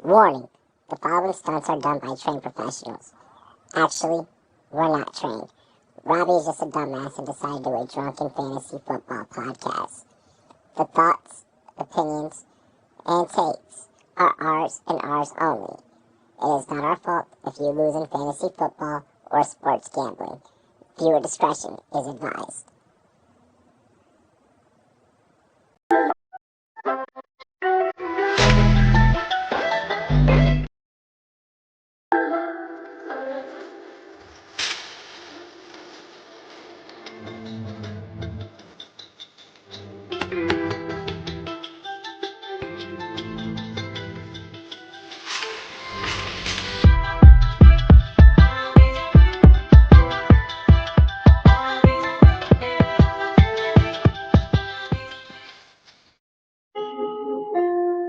Warning, the following stunts are done by trained professionals. Actually, we're not trained. Robbie is just a dumbass and decided to do a drunken fantasy football podcast. The thoughts, opinions, and takes are ours and ours only. It is not our fault if you lose in fantasy football or sports gambling. Viewer discretion is advised.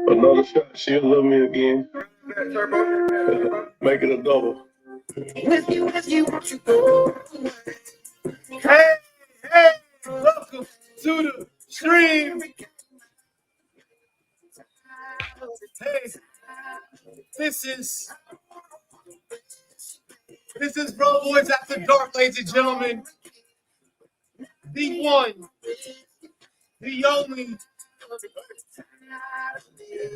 Another shot, she'll love me again. Make it a double. With you, what you go. Hey, welcome to the stream. Hey, this is Rumboyz After Dark, ladies and gentlemen. The one, the only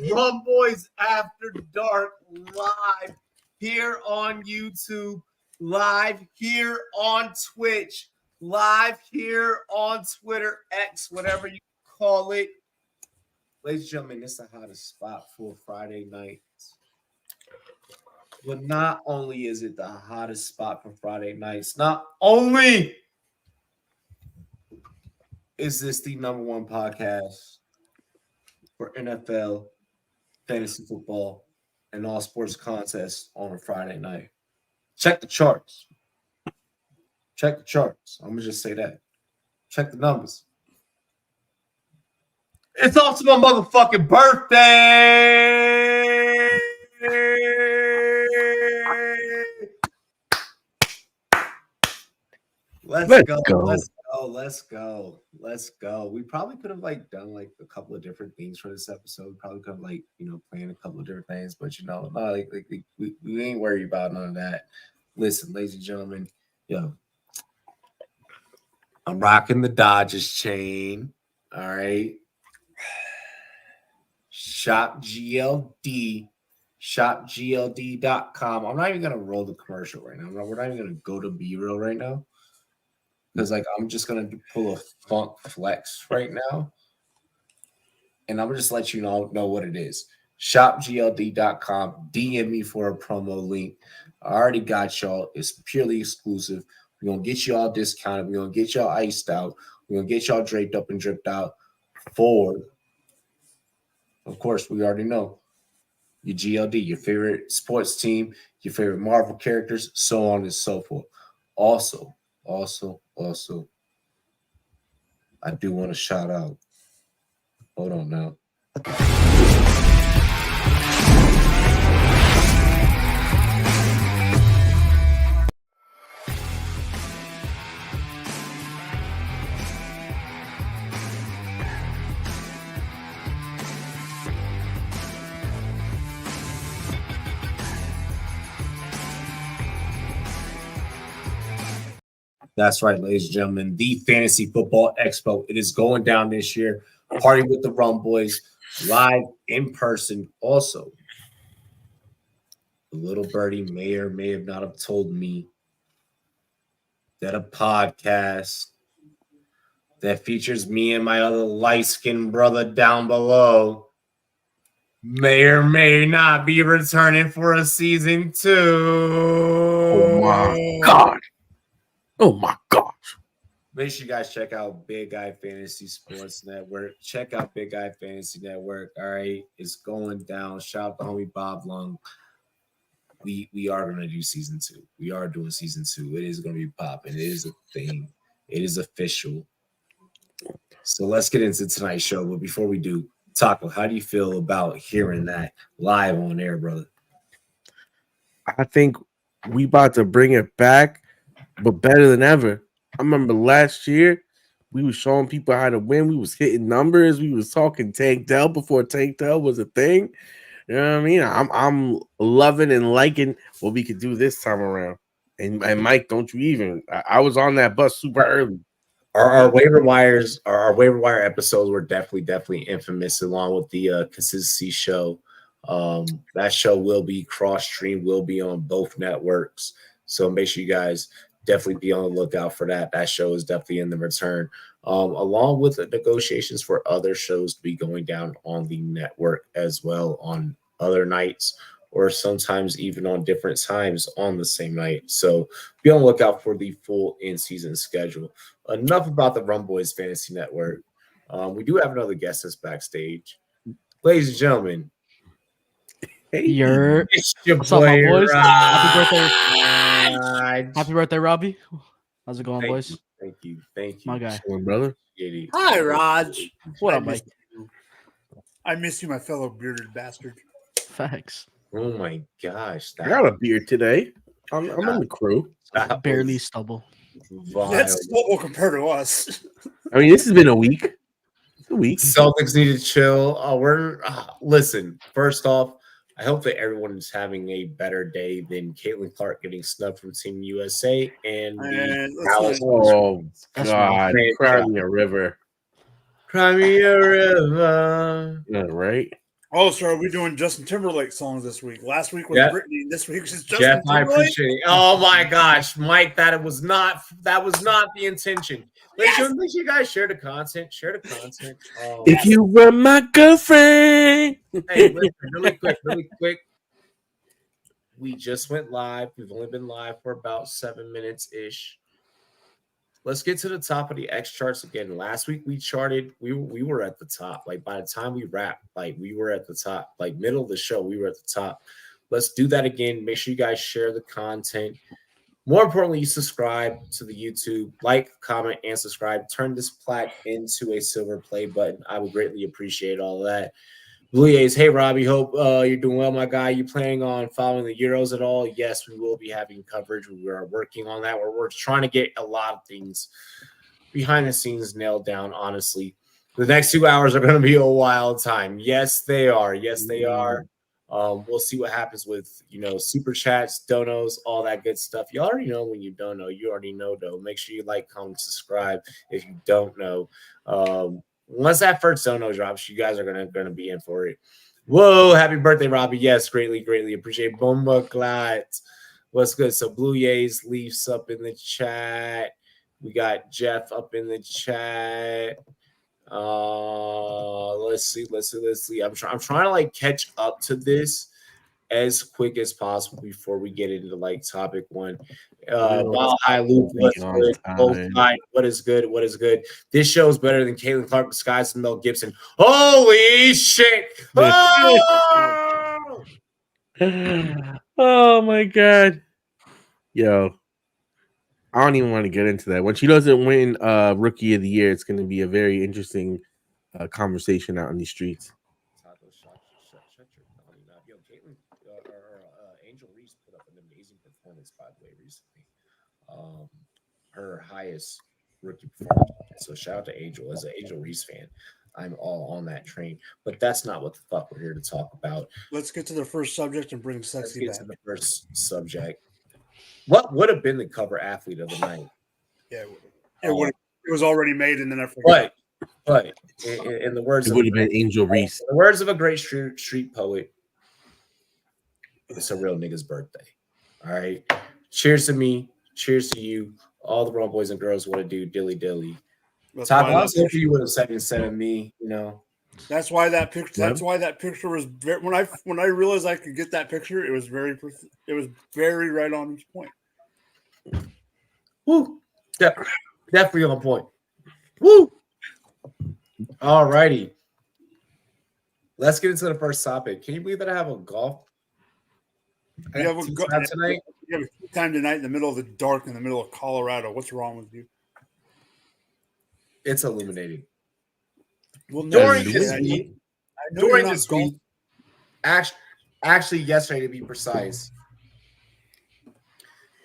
Rumboyz After Dark, live here on YouTube, live here on Twitch, live here on Twitter, X, whatever you call it. Ladies and gentlemen, this is the hottest spot for Friday night. But not only is it the hottest spot for Friday nights, not only is this the number one podcast for NFL, fantasy football, and all sports contests on a Friday night. Check the charts. Check the charts. I'm going to just say that. Check the numbers. It's also my motherfucking birthday. Let's go. We probably could have done a couple of different things for this episode. We probably could have planned a couple of different things, but we ain't worried about none of that. Listen, ladies and gentlemen, I'm rocking the Dodgers chain. All right. shopgld.com. I'm not even gonna roll the commercial right now. We're not even gonna go to B-roll right now. Because I'm just gonna pull a funk flex right now, and I'm gonna just let you know what it is. ShopGLD.com. DM me for a promo link. I already got y'all. It's purely exclusive. We're gonna get y'all discounted. We're gonna get y'all iced out. We're gonna get y'all draped up and dripped out for, of course, we already know your GLD, your favorite sports team, your favorite Marvel characters, so on and so forth. Also, I do want to shout out. Hold on now. That's right, ladies and gentlemen. The Fantasy Football Expo. It is going down this year. Party with the Rumboyz, live in person. Also, the little birdie may or may have not have told me that a podcast that features me and my other light-skinned brother down below may or may not be returning for a season 2. Oh my God. Oh my gosh. Make sure you guys check out Big Guy Fantasy Sports Network. Check out Big Guy Fantasy Network. All right. It's going down. Shout out to homie Bob Lung. We are going to do season 2. We are doing season 2. It is going to be popping. It is a thing. It is official. So let's get into tonight's show. But before we do, Taco, how do you feel about hearing that live on air, brother? I think we about to bring it back, but better than ever. I remember last year we was showing people how to win. We was hitting numbers. We was talking Tank Dell before Tank Dell was a thing. You know what I mean? I'm loving and liking what we could do this time around. And Mike, don't you even? I was on that bus super early. Our waiver wires, our waiver wire episodes were definitely infamous, along with the consistency show. That show will be cross streamed, will be on both networks. So make sure you guys definitely be on the lookout for that. That show is definitely in the return, along with the negotiations for other shows to be going down on the network as well on other nights, or sometimes even on different times on the same night. So be on the lookout for the full in-season schedule. Enough about the Rumboyz Fantasy Network. We do have another guest that's backstage. Ladies and gentlemen, Hey, it's your What's up, boy, my boys? Raj. Happy birthday, Robbie. How's it going, Thank boys? you, thank you, thank you. My guy. my brother. Hi, Raj. What I up, Mike? miss you. I miss you, my fellow bearded bastard. Facts. Oh my gosh, I got a beard today. I'm in the crew. that Barely was stubble. vile. That's small compared to us. I mean, this has been a week. It's a week. Celtics need to chill. Listen. First off, I hope that everyone is having a better day than Caitlin Clark getting snubbed from Team USA and And the let's Dallas. Oh That's God, right. cry me a river. Cry me a river. Yeah, right. Oh, so are we doing Justin Timberlake songs this week? Last week was Yeah. Britney. This week is Justin Jeff, I Timberlake. appreciate it. Oh my gosh, Mike, that was not the intention. Make sure you guys share the content. Share the content. If you were my girlfriend. Hey, listen, really quick. We just went live. We've only been live for about 7 minutes ish. Let's get to the top of the X charts again. Last week we charted. We were at the top. Like by the time we wrapped, like we were at the top. Like middle of the show, we were at the top. Let's do that again. Make sure you guys share the content. More importantly, you subscribe to the YouTube, like, comment, and subscribe. Turn this plaque into a silver play button. I would greatly appreciate all of that. Blue Jays, hey Robbie, hope you're doing well, my guy. You planning on following the Euros at all? Yes, we will be having coverage. We are working on that. We're trying to get a lot of things behind the scenes nailed down, honestly. The next 2 hours are going to be a wild time. Yes, they are. Yes, they are. We'll see what happens with, super chats, donos, all that good stuff. You already know when you don't know. You already know, though. Make sure you like, comment, subscribe if you don't know. Once that first dono drops, you guys are gonna be in for it. Whoa, happy birthday, Robbie. Yes, greatly appreciate it. Bomba Glad. What's good? So Blue Jays, Leafs up in the chat. We got Jeff up in the chat. Let's see. I'm trying to catch up to this as quick as possible before we get into topic one. Hi Luke, what's good? What is good? This show is better than Caitlin Clark, Skies, and Mel Gibson. Holy shit! Oh! Oh my God. Yo. I don't even want to get into that. When she doesn't win Rookie of the Year, it's going to be a very interesting conversation out on the streets. Angel Reese put up an amazing performance, by the way, recently. Her highest rookie performance. So shout out to Angel. As an Angel Reese fan, I'm all on that train. But that's not what the fuck we're here to talk about. Let's get to the first subject and bring sexy back. To the first subject. What would have been the cover athlete of the night? Yeah, it was already made, and then I forgot. But in the words, it would have been Angel Reese. In the words of a great street poet, it's a real nigga's birthday. All right. Cheers to me. Cheers to you. All the wrong boys and girls want to do dilly. Top, I was hoping you would have said instead of me. That's why that picture. That's why that picture was very, when I realized I could get that picture. It was very right on each point. Woo! Definitely on point. Woo! All righty. Let's get into the first topic. Can you believe that I have a golf? You have a golf tonight. You have a time tonight in the middle of the dark, in the middle of Colorado. What's wrong with you? It's illuminating. Well, during this week, actually yesterday to be precise,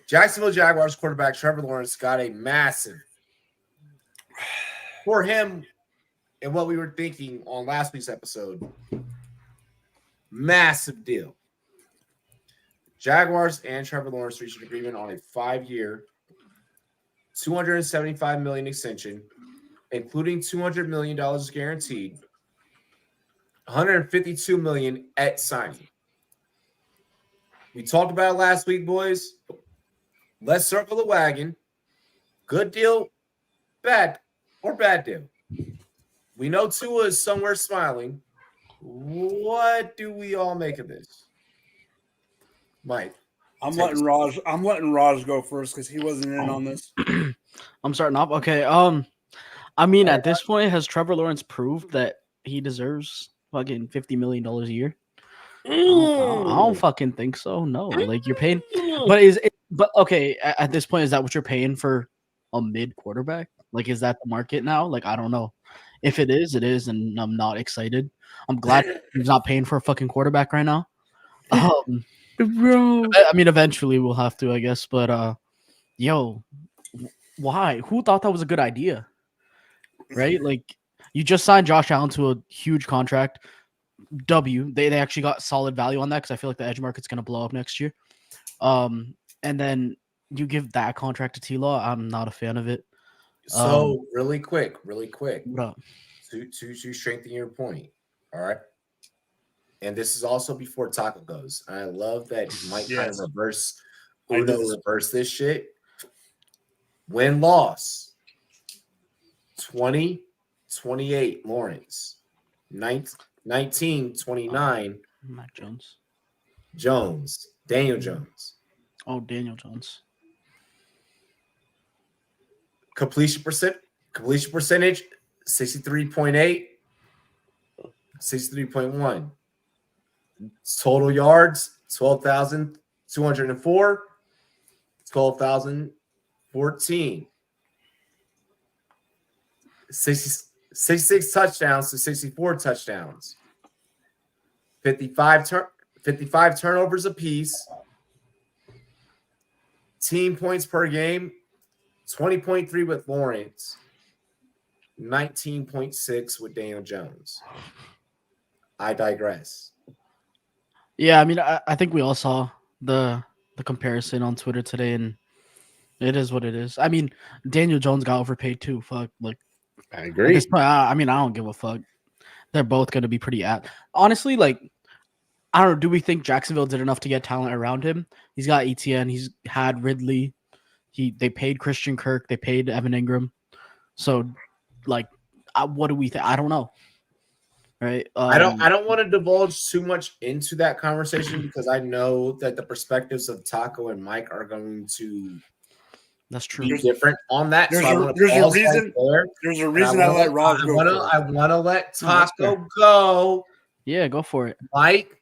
Jacksonville Jaguars quarterback Trevor Lawrence got a massive, for him and what we were thinking on last week's episode, Massive deal. Jaguars and Trevor Lawrence reached an agreement on a 5-year, $275 million extension, including $200 million guaranteed, $152 million at signing. We talked about it last week, boys. Let's circle the wagon. Good deal, bad deal. We know Tua is somewhere smiling. What do we all make of this? Mike. I'm letting Raj go first because he wasn't in on this. I'm starting off. Okay. I mean, at this point, has Trevor Lawrence proved that he deserves fucking $50 million a year? I don't fucking think so. No, like you're paying, but okay. At this point, is that what you're paying for a mid quarterback? Like, is that the market now? Like, I don't know. If it is, it is, and I'm not excited. I'm glad he's not paying for a fucking quarterback right now. Bro, I mean, eventually we'll have to, I guess. But why? Who thought that was a good idea? Right? Like, you just signed Josh Allen to a huge contract. They actually got solid value on that because I feel like the edge market's gonna blow up next year. And then you give that contract to T-Law. I'm not a fan of it. So really quick. What up? To strengthen your point. All right. And this is also before Taco goes. I love that Mike kind of reverse this shit. Win-loss. 20-28 Lawrence. 19-29 Mac Jones. Daniel Jones. Oh, Daniel Jones. Completion percentage 63.8, 63.1. Total yards 12,204, 12,014. 66 touchdowns to 64 touchdowns. 55 turnovers apiece. Team points per game, 20.3 with Lawrence, 19.6 with Daniel Jones. I digress. Yeah, I mean, I think we all saw the comparison on Twitter today, and it is what it is. I mean, Daniel Jones got overpaid too. Fuck, like I at agree. this point, I mean, I don't give a fuck. They're both going to be pretty honestly, like, I don't know. Do we think Jacksonville did enough to get talent around him? He's got ETN. He's had Ridley. They paid Christian Kirk. They paid Evan Ingram. So, like, what do we think? I don't know. Right? I don't want to divulge too much into that conversation because I know that the perspectives of Taco and Mike are going to That's true. be different on that. There's So a reason I let Raj go. I want to let Taco go. Yeah, go for it. Mike,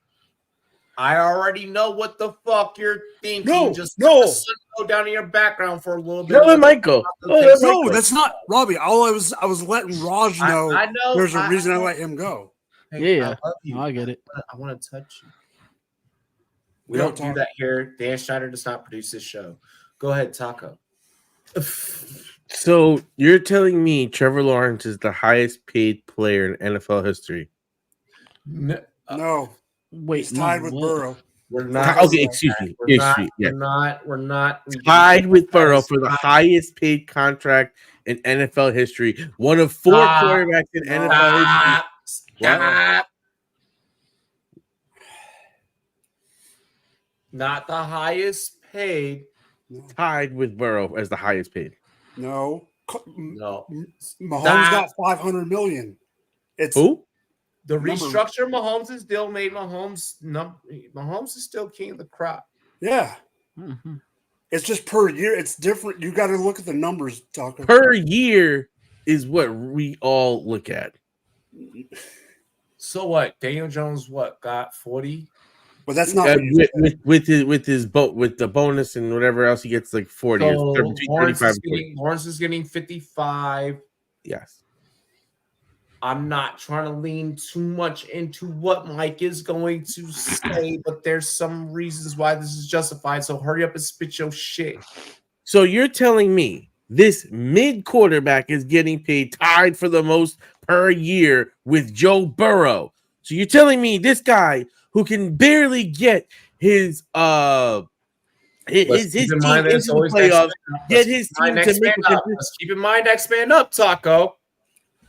I already know what the fuck you're thinking. No, Just no. go down in your background for a little bit. No, it might go. No, that's not Robbie. I was letting Raj know. I know. There's a reason I let him go. Hey, Yeah, I love you. I get it. I want to touch you. We don't do that here. Dan Schneider does not produce this show. Go ahead, Taco. So you're telling me Trevor Lawrence is the highest paid player in NFL history? No, Wait, he's tied with what? Burrow. We're not. Okay, excuse me. We're not Tied with Burrow for the highest paid contract in NFL history. One of four quarterbacks in NFL history. Stop. Not the highest paid. Tied with Burrow as the highest paid. No. Stop. Mahomes got $500 million. It's Who? The restructure Mahomes' deal made Mahomes is still king of the crop. Yeah. Mm-hmm. It's just per year. It's different. You got to look at the numbers, Taco. Per year is what we all look at. So what? Daniel Jones got 40? But that's not with the bonus and whatever else he gets, like 40 So or Lawrence 35. Lawrence is getting 55. Yes. I'm not trying to lean too much into what Mike is going to say, but there's some reasons why this is justified. So hurry up and spit your shit. So you're telling me this mid quarterback is getting paid tied for the most per year with Joe Burrow. So you're telling me this guy who can barely get his team into the playoffs, get his team to make a Let's keep in mind next man up, Taco.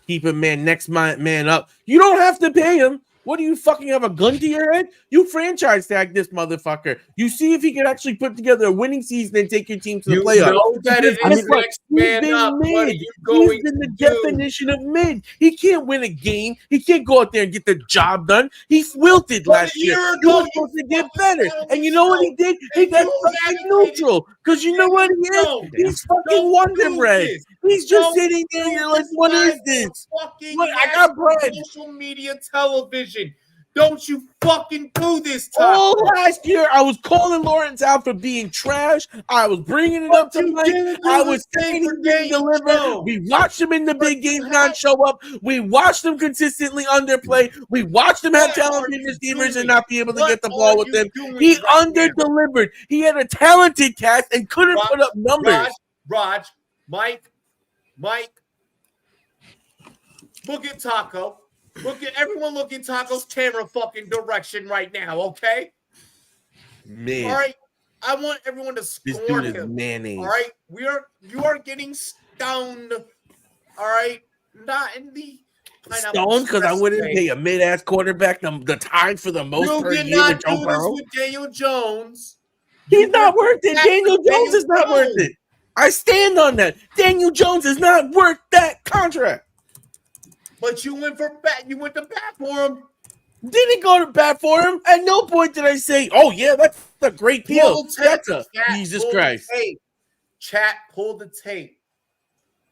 Keep him next man up. You don't have to pay him. What do you fucking have a gun to your head? You franchise tag this motherfucker. You see if he can actually put together a winning season and take your team to the playoffs. You know that it is next man up. What are you going He's been the definition of mid. He can't win a game. He can't go out there and get the job done. He wilted last year. He was supposed to get better. And you know what he did? He got fucking neutral. Because you know what he is? He's fucking Wonder Bread. He's just sitting there and you're like, what is this? Look, I got bread. Social media television. Don't you fucking do this, Taco. All last year, I was calling Lawrence out for being trash. I was bringing it up to Mike. I was saying he didn't deliver. We watched him in the big games not show up. We watched him consistently underplay. We watched him have talented receivers and not be able to get the ball with them. He under-delivered. He had a talented cast and couldn't put up numbers. Raj, Mike, look at Taco. Everyone look in Taco's camera fucking direction right now, okay? Man. All right. I want everyone to scorn him. Mayonnaise. All right. You are getting stoned. All right. Not in the stoned because I wouldn't pay a mid-ass quarterback the time for the most per year with Joe Burrow. With Daniel Jones. He's not worth it. Daniel Jones is not worth it. I stand on that. Daniel Jones is not worth that contract. But you went to bat for him. Didn't go to bat for him. At no point did I say, "Oh yeah, that's a great deal." Jesus Christ! Chat, pull the tape.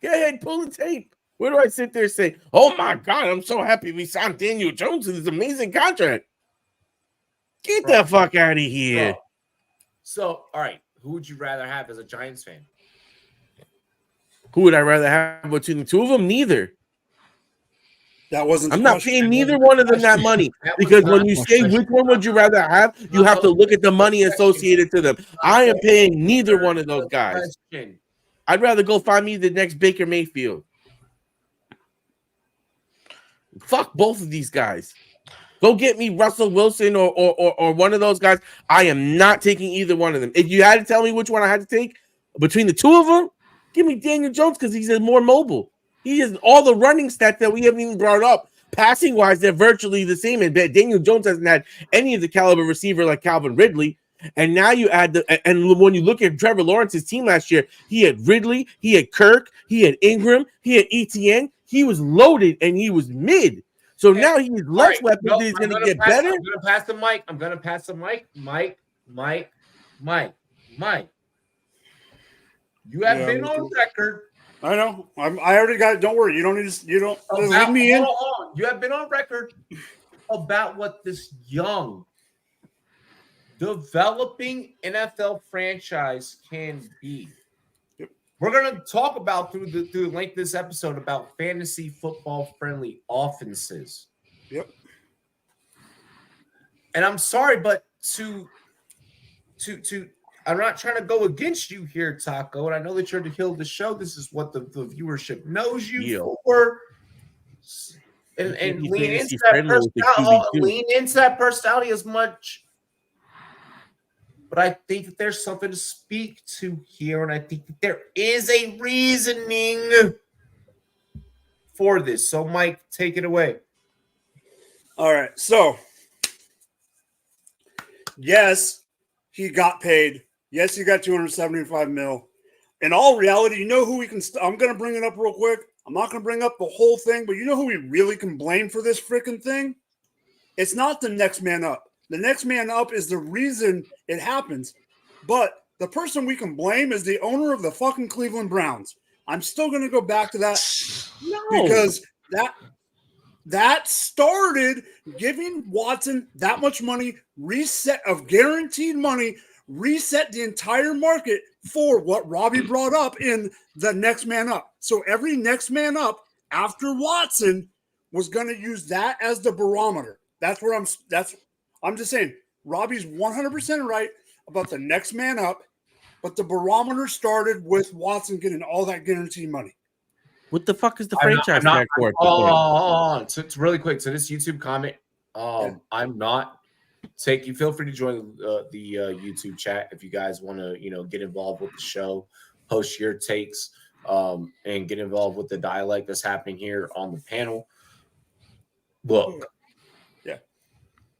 Go ahead, pull the tape. Where do I sit there and say, "Oh my God, I'm so happy we signed Daniel Jones to this amazing contract"? Get the fuck out of here. So, all right, who would you rather have as a Giants fan? Who would I rather have between the two of them? Neither. That wasn't. I'm not paying neither one of them that money because when you say which one would you rather have, you have to look at the money associated to them. I am paying neither one of those guys. I'd rather go find me the next Baker Mayfield. Fuck both of these guys. Go get me Russell Wilson or one of those guys. I am not taking either one of them. If you had to tell me which one I had to take between the two of them, give me Daniel Jones because he's more mobile. He has all the running stats that we haven't even brought up. Passing wise, they're virtually the same. And Daniel Jones hasn't had any of the caliber receiver like Calvin Ridley. And now you add and when you look at Trevor Lawrence's team last year, he had Ridley, he had Kirk, he had Ingram, he had ETN. He was loaded and he was mid. So now he needs less weapons. Nope, he's going to get better. I'm going to pass the mic. Mike. You have been on record. I know. I already got it. Don't worry. You don't need to. You don't leave me in. You have been on record about what this young, developing NFL franchise can be. Yep. We're going to talk about through the length of this episode about fantasy football friendly offenses. Yep. And I'm sorry, but I'm not trying to go against you here, Taco, and I know that you're the heel of the show. This is what the viewership knows you for. And lean into that personality as much. But I think that there's something to speak to here, and I think that there is a reasoning for this. So, Mike, take it away. All right. So, yes, he got paid. Yes, he got $275 million. In all reality, you know who we can I'm going to bring it up real quick. I'm not going to bring up the whole thing, but you know who we really can blame for this freaking thing? It's not the next man up. The next man up is the reason it happens. But the person we can blame is the owner of the fucking Cleveland Browns. I'm still going to go back to that because that started giving Watson that much money, reset of guaranteed money, reset the entire market for what Robbie brought up in the next man up. So every next man up after Watson was going to use that as the barometer. I'm just saying Robbie's 100% right about the next man up, but the barometer started with Watson getting all that guaranteed money. What the fuck is the franchise tag for? So it's really quick. So this YouTube comment, I'm not feel free to join the YouTube chat if you guys want to, get involved with the show, post your takes, and get involved with the dialect that's happening here on the panel. Look,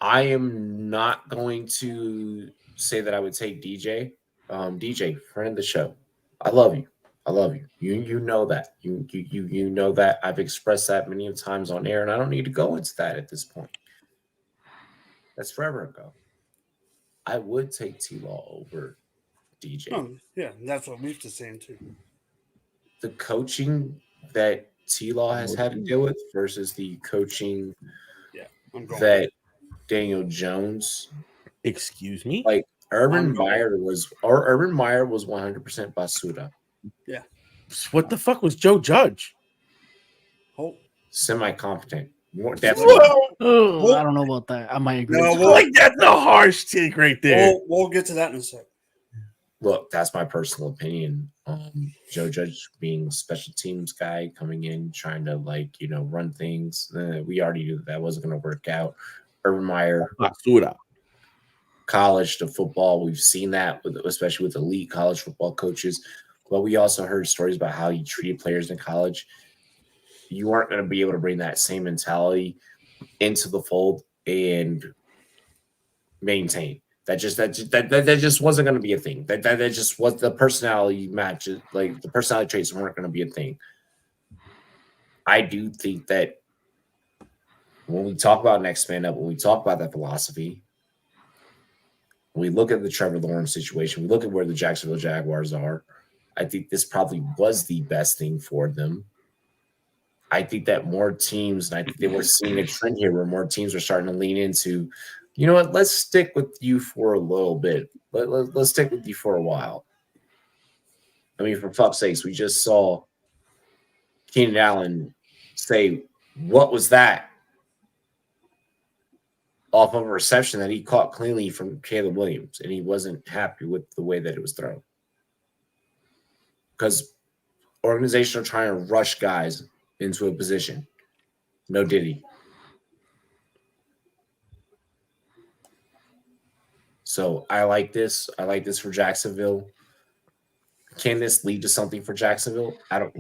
I am not going to say that I would take DJ. DJ, friend of the show, I love you. I love you. You know that. You know that. I've expressed that many times on air, and I don't need to go into that at this point. That's forever ago. I would take T-Law over DJ. Oh, yeah, that's what we used to saying too. The coaching that T-Law has had to deal with versus the coaching that Daniel Jones. Excuse me? Like Urban Meyer was 100% basura. Yeah. What the fuck was Joe Judge? Oh. Semi-competent. More definitely. Oh, I don't know about that. I might agree. No, Like that's a harsh take right there. We'll get to that in a sec. Look, that's my personal opinion. Joe Judge being a special teams guy coming in, trying to run things. We already knew that wasn't going to work out. Urban Meyer, basura. College to football, we've seen that especially with elite college football coaches. But we also heard stories about how he treated players in college. You aren't going to be able to bring that same mentality into the fold and maintain. That just wasn't going to be a thing. That just was the personality matches, like the personality traits weren't going to be a thing. I do think that when we talk about next man up, when we talk about that philosophy, when we look at the Trevor Lawrence situation, we look at where the Jacksonville Jaguars are, I think this probably was the best thing for them. I think that more teams, and I think they were seeing a trend here where more teams are starting to lean into, you know what, let's stick with you for a little bit. Let's stick with you for a while. I mean, for fuck's sakes, we just saw Keenan Allen say, what was that? Off of a reception that he caught cleanly from Caleb Williams, and he wasn't happy with the way that it was thrown. Because organizations are trying to rush guys into a position. No diddy. So I like this. I like this for Jacksonville. Can this lead to something for Jacksonville? I don't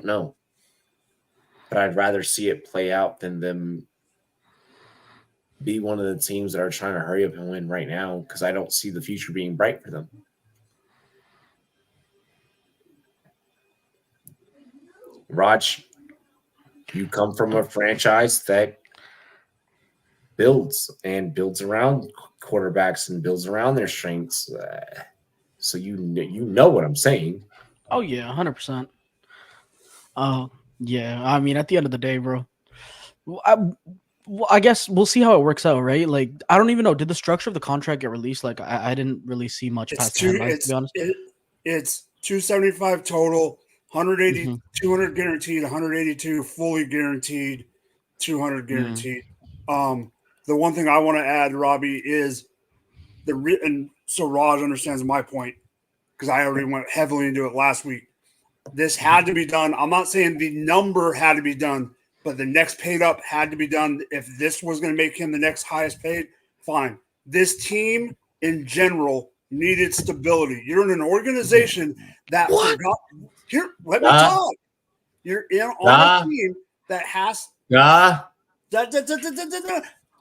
know. But I'd rather see it play out than them be one of the teams that are trying to hurry up and win right now, because I don't see the future being bright for them. Raj, you come from a franchise that builds around quarterbacks and builds around their strengths. So you know what I'm saying. Oh, yeah, 100%. Yeah, I mean, at the end of the day, bro, I guess we'll see how it works out, right? Like, I don't even know. Did the structure of the contract get released? Like, I didn't really see much past the headlines, to be honest. It's 275 total. 180, 200 guaranteed, 182 fully guaranteed, 200 guaranteed. The one thing I want to add, Robbie, is and so Raj understands my point because I already went heavily into it last week. This had to be done. I'm not saying the number had to be done, but the next paid up had to be done. If this was going to make him the next highest paid, fine. This team in general needed stability. You're in an organization that forgot. Here, let me talk. You're on a team that has.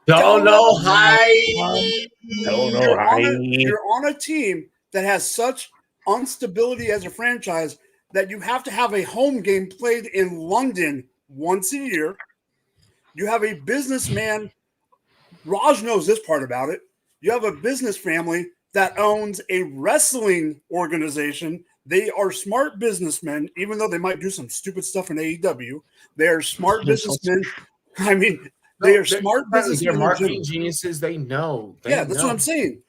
Don't know how. You're on a team that has such instability as a franchise that you have to have a home game played in London once a year. You have a businessman. Raj knows this part about it. You have a business family that owns a wrestling organization. They are smart businessmen, even though they might do some stupid stuff in AEW. They are smart businessmen. I mean, they are smart businessmen. They're marketing geniuses. They know. That's what I'm saying.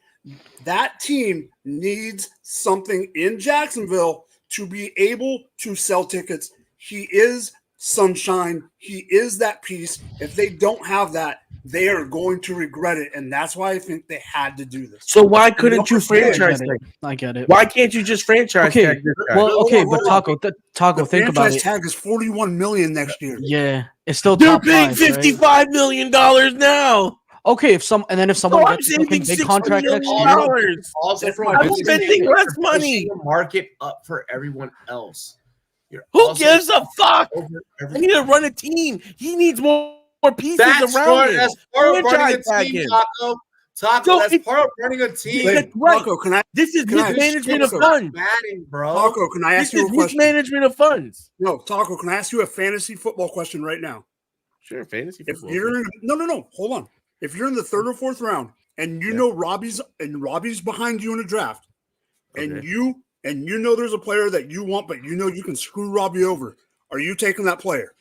That team needs something in Jacksonville to be able to sell tickets. He is sunshine. He is that piece. If they don't have that, they are going to regret it, and that's why I think they had to do this. So why couldn't you franchise tag? I get it. Why can't you just franchise tag this guy? Well, but Taco, think about it. The franchise tag is $41 million next year. Yeah, it's still they're top paying five, $55 million now. Okay, if someone So gets I'm a fucking saving big $60 contract next million. year, Also, That's from my a I'm business business spending standpoint, less you're pushing money. the market up for everyone else. You're Who also gives a fuck? over I everyone. need to run a team. He needs more pieces That's around him. that's part of running a Franchise tag team, him. Taco. Taco, So that's it's- part of running a team. That's right. Taco, can I? This is Can I- mismanagement This of shit's funds. not batting, bro. Taco, can I ask This you is a question? mismanagement of funds. No, Taco, can I ask you a fantasy football question right now? Sure, fantasy If football. you're in, no, hold on. If you're in the 3rd or 4th round and you Yeah. know Robbie's behind you in a draft, and Okay. you know there's a player that you want, but you know you can screw Robbie over, are you taking that player?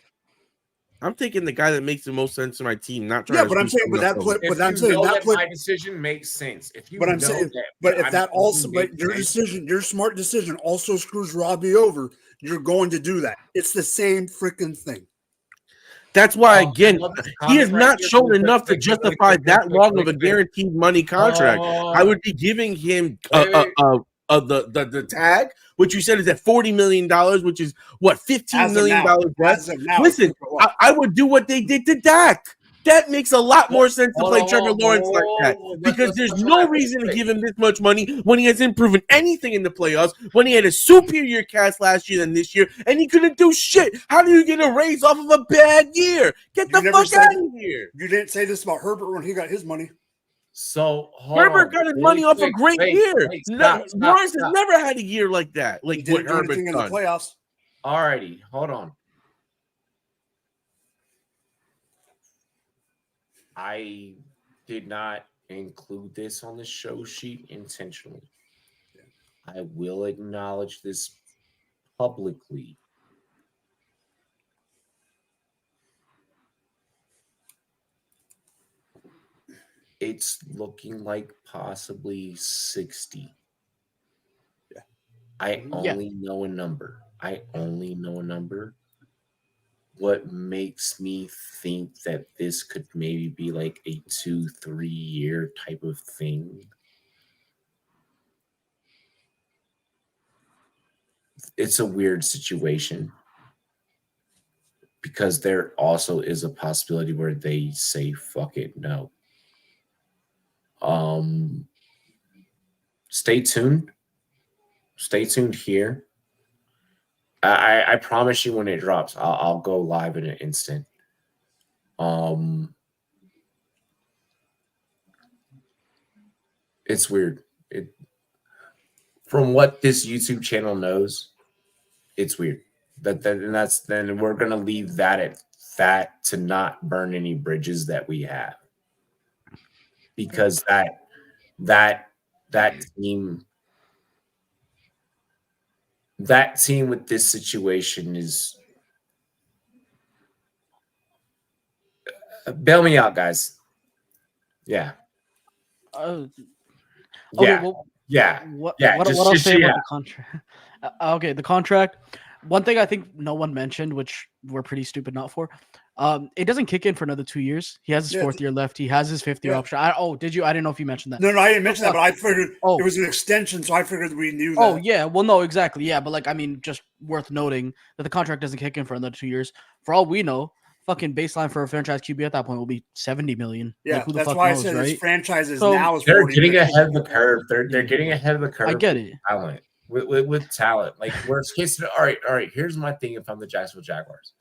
I'm taking the guy that makes the most sense to my team, not trying Yeah, to but I'm screw saying, but someone that else play, over. If but I'm you saying know that that play. my decision makes sense, if you But I'm know saying, that, but if I'm that also, thinking but makes your sense, decision, your smart decision also screws Robbie over, you're going to do that. It's the same freaking thing. That's why, I again, love this he has comment right not here. shown Quick, enough to quick, justify quick, that quick, long quick, of a quick. guaranteed money contract. I would be giving him the tag, which you said is at $40 million, which is what, $15 million less. As of now, Listen, I would do what they did to Dak. That makes a lot more sense to play Trevor Lawrence like that, because there's no reason to give him this much money when he hasn't proven anything in the playoffs, when he had a superior cast last year than this year, and he couldn't do shit. How do you get a raise off of a bad year? Get the fuck out of here. You didn't say this about Herbert when he got his money. So Herbert got his money off a great year. Lawrence has never had a year like that, He like what didn't do Herbert's anything in the done. playoffs. Alrighty, hold on. I did not include this on the show sheet intentionally. I will acknowledge this publicly. It's looking like possibly 60. Yeah. I only know a number. What makes me think that this could maybe be like a 2-3 year type of thing? It's a weird situation because there also is a possibility where they say fuck it, no. Stay tuned here. I promise you when it drops, I'll go live in an instant. It's weird. From what this YouTube channel knows, it's weird. Then we're gonna leave that at that, to not burn any bridges that we have, because that team with this situation is. Bail me out, guys. Yeah. Okay, Yeah. well, Yeah. What Yeah, what, just- what I'll just- say yeah. about the contract? Okay, the contract. One thing I think no one mentioned, which we're pretty stupid not for, it doesn't kick in for another 2 years. He has his 4th year left. He has his 5th year option. Did you? I didn't know if you mentioned that. No, I didn't mention that, but I figured Oh. it was an extension, so I figured we knew that. Oh yeah, well no, exactly, yeah, but like I mean, just worth noting that the contract doesn't kick in for another 2 years. For all we know, fucking baseline for a franchise QB at that point will be $70 million. Yeah, like, who the that's fuck why knows, I said right? this franchise is So, now is They're 40 getting million. ahead of the curve. They're getting ahead of the curve. I get with it. Talent with talent. Like worst case scenario. All right. Here's my thing. If I'm the Jacksonville Jaguars,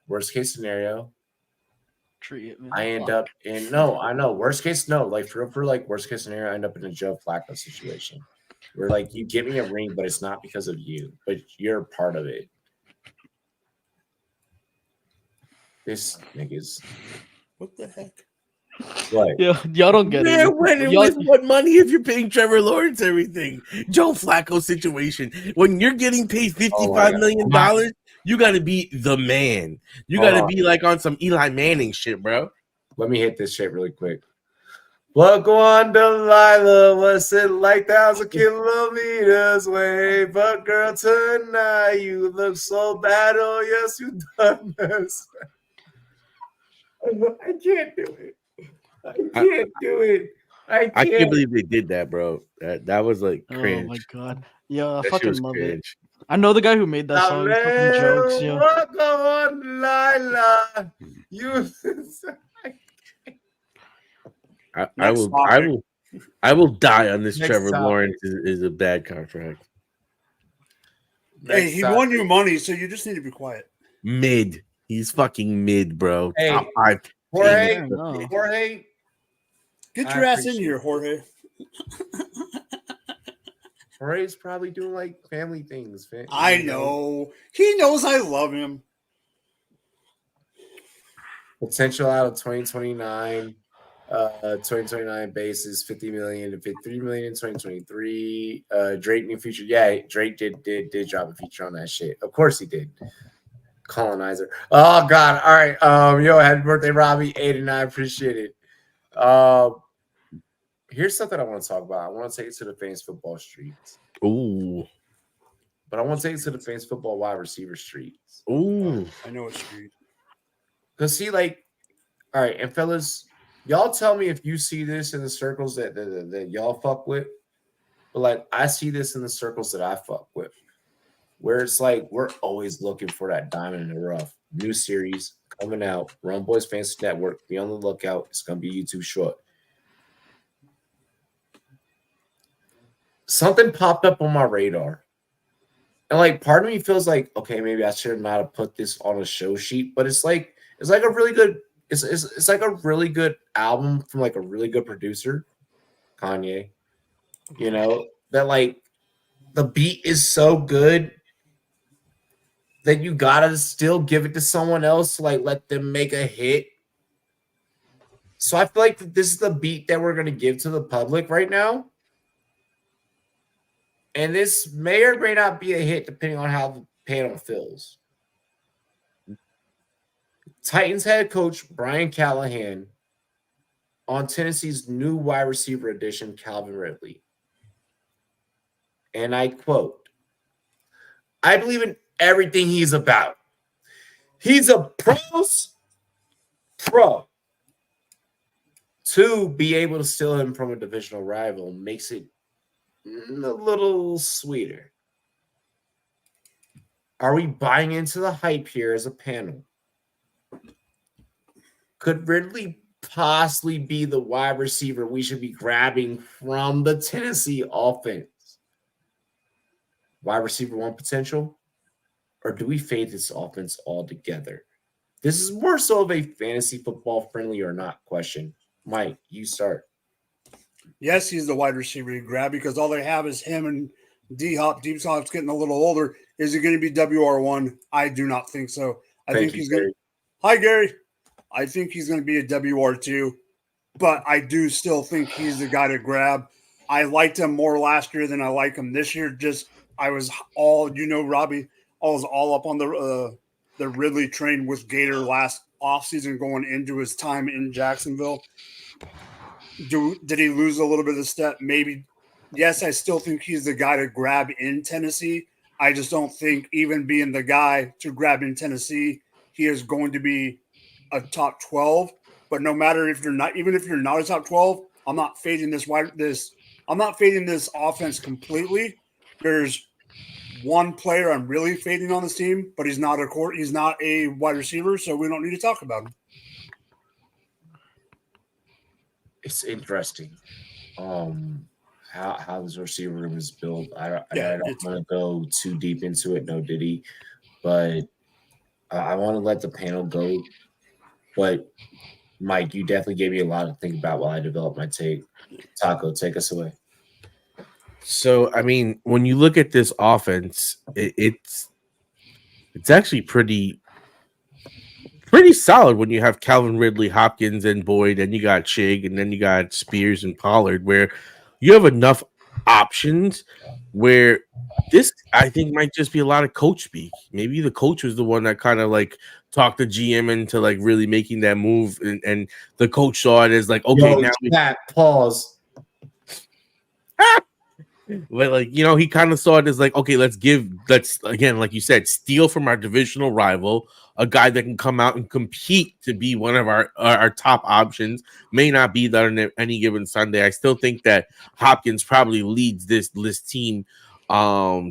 worst case scenario, I end up in I know. Worst case, no. Like for worst case scenario, I end up in a Joe Flacco situation where like you give me a ring, but it's not because of you, but you're part of it. This niggas. What the heck? What? Yeah, y'all don't get Where, it. when, and Y'all- with what money if you're paying Trevor Lawrence everything? Joe Flacco situation. When you're getting paid $55 million, you got to be the man. You got to be like on some Eli Manning shit, bro. Let me hit this shit really quick. What go on, Delilah? What's it like 1,000 kilometers away? But girl, tonight you look so bad. Oh, yes, you done this. I can't do it. I can't do it. I can't believe they did that, bro. That was like cringe. Oh my god. Yeah, I That shit fucking was love cringe. it. I know the guy who made that song. It's fucking jokes, yo. What go on, Delilah? You. I Next will. topic. I will die on this. Next Trevor topic. Lawrence is a bad contract. Hey, Next he topic. won you money, so you just need to be quiet. Mid. He's fucking mid, bro. Hey, Top 5. Jorge, Yeah, no. Jorge, Get I your ass in appreciate here, it. Jorge. Jorge's probably doing like family things. I know. He knows I love him. Potential out of 2029. 2029 base is 50 million to 53 million in 2023. Drake new feature. Yeah, Drake did drop a feature on that shit. Of course he did. Colonizer. Oh god. All right. Yo, happy birthday, Robbie. 89. Appreciate it. Here's something I want to talk about. I want to take it to the famous football streets. Ooh. But I want to take it to the famous football wide receiver streets. Ooh. I know it's street. Because see, like, all right, and fellas, y'all tell me if you see this in the circles that y'all fuck with. But like, I see this in the circles that I fuck with, where it's like we're always looking for that diamond in the rough. New series coming out. Rumboyz Fantasy Network. Be on the lookout. It's gonna be YouTube short. Something popped up on my radar. And like part of me feels like, okay, maybe I should not have put this on a show sheet, but it's like a really good, it's like a really good album from like a really good producer, Kanye. You know, that like the beat is so good that you gotta still give it to someone else to like let them make a hit. So I feel like this is the beat that we're gonna give to the public right now. And this may or may not be a hit depending on how the panel feels. Titans head coach Brian Callahan on Tennessee's new wide receiver addition, Calvin Ridley. And I quote, I believe in everything he's about. He's a pro. To be able to steal him from a divisional rival makes it a little sweeter. Are we buying into the hype here as a panel? Could Ridley possibly be the wide receiver we should be grabbing from the Tennessee offense? Wide receiver one potential? Or do we fade this offense altogether? This is more so of a fantasy football friendly or not question. Mike, you start. Yes, he's the wide receiver you grab because all they have is him and D-Hop. D-Hop's getting a little older. Is he going to be WR1? I do not think so. I think he's going to. Hi, Gary. I think he's going to be a WR2, but I do still think he's the guy to grab. I liked him more last year than I like him this year. I was all, Robbie, I was all up on the Ridley train with Gator last offseason going into his time in Jacksonville. Did he lose a little bit of step? Maybe. Yes, I still think he's the guy to grab in Tennessee. I just don't think even being the guy to grab in Tennessee, he is going to be a top 12. But no matter if you're not, even if you're not a top 12, I'm not fading I'm not fading this offense completely. There's one player I'm really fading on this team, but he's not a wide receiver, so we don't need to talk about him. It's interesting how this receiver room is built. I don't want to go too deep into it, no Diddy, but I want to let the panel go. But Mike, you definitely gave me a lot to think about while I developed my take. Taco, take us away. So, I mean, when you look at this offense, it's actually pretty solid when you have Calvin Ridley, Hopkins, and Boyd, and you got Chig, and then you got Spears and Pollard, where you have enough options where this, I think, might just be a lot of coach speak. Maybe the coach was the one that kind of like talked the GM into like really making that move, and the coach saw it as like, okay, now pause. But like, he kind of saw it as like, okay, let's again, like you said, steal from our divisional rival, a guy that can come out and compete to be one of our top options. May not be that on any given Sunday. I still think that Hopkins probably leads this team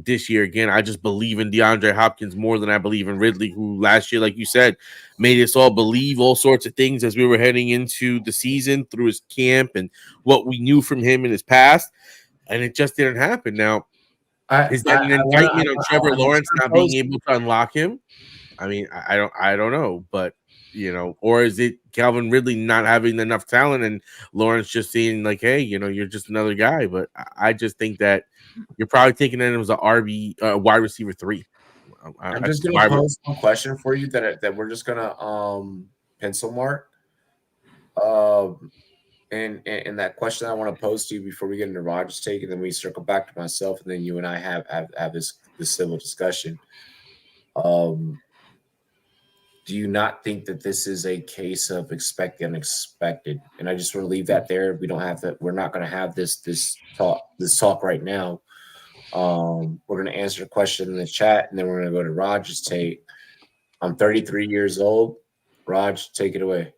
this year. Again, I just believe in DeAndre Hopkins more than I believe in Ridley, who last year, like you said, made us all believe all sorts of things as we were heading into the season through his camp and what we knew from him in his past, and it just didn't happen. Now, is that an indictment on Trevor Lawrence not being able to unlock him? I mean, I don't know, but or is it Calvin Ridley not having enough talent and Lawrence just seeing like, hey, you're just another guy? But I just think that you're probably thinking that it was a wide receiver 3. I'm just gonna pose one question for you that we're just gonna pencil mark. And that question I want to pose to you before we get into Roger's take, and then we circle back to myself, and then you and I have this civil discussion. Do you not think that this is a case of expect the unexpected? And I just want to leave that there. We don't have that. We're not going to have this talk right now. We're going to answer a question in the chat, and then we're going to go to Roger's take. I'm 33 years old. Raj, take it away.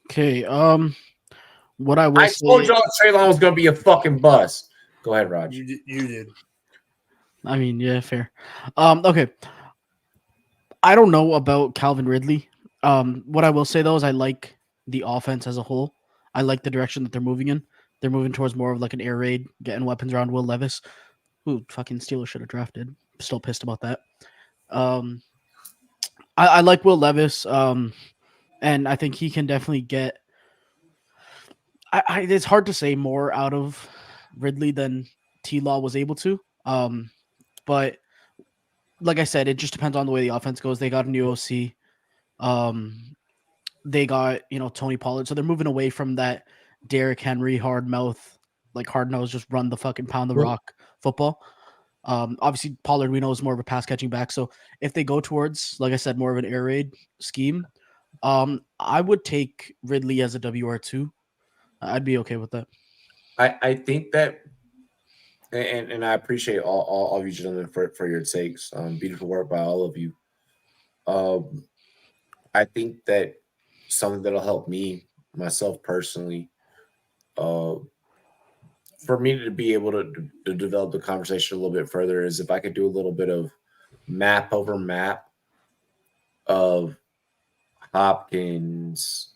Okay. What I will I say, told y'all Treylon was going to be a fucking bust. Go ahead, Raj. You did. I mean, yeah, fair. Okay. I don't know about Calvin Ridley. What I will say though is I like the offense as a whole. I like the direction that they're moving in. They're moving towards more of like an air raid, getting weapons around Will Levis, who fucking Steelers should have drafted. Still pissed about that. I like Will Levis, and I think he can definitely get. It's hard to say more out of Ridley than T-Law was able to. But like I said, it just depends on the way the offense goes. They got a new OC. They got, Tony Pollard. So they're moving away from that Derrick Henry hard mouth, like hard nose, just run the fucking pound the rock football. Obviously Pollard we know is more of a pass catching back. So if they go towards, like I said, more of an air raid scheme, I would take Ridley as a WR2. I'd be okay with that. I think that, and I appreciate all of you gentlemen for your takes. Beautiful work by all of you. I think that something that'll help myself personally, for me to be able to develop the conversation a little bit further is if I could do a little bit of map over map of Hopkins,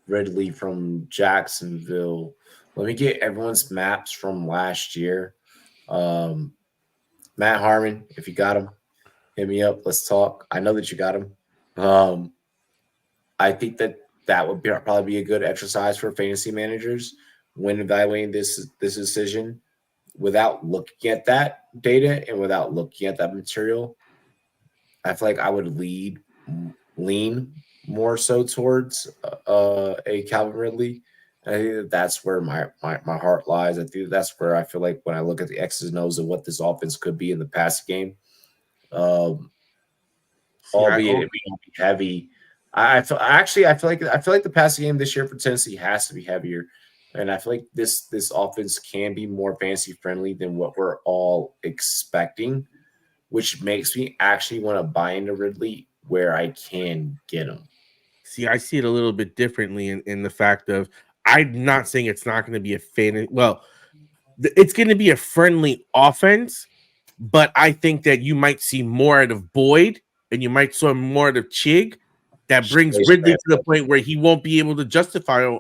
Ridley from Jacksonville. Let me get everyone's maps from last year. Matt Harmon, if you got them, hit me up. Let's talk. I know that you got them. I think that would probably be a good exercise for fantasy managers when evaluating this decision without looking at that data and without looking at that material. I feel like I would lean more so towards a Calvin Ridley. I think that's where my heart lies. I think that's where I feel like when I look at the X's and O's of what this offense could be in the passing game, albeit it being heavy. I feel like the passing game this year for Tennessee has to be heavier, and I feel like this offense can be more fantasy friendly than what we're all expecting, which makes me actually want to buy into Ridley where I can get him. See, I see it a little bit differently in the fact of I'm not saying it's not going to be a fan. Well, it's going to be a friendly offense, but I think that you might see more out of Boyd and you might see more out of Chig that brings Ridley to the point where he won't be able to justify a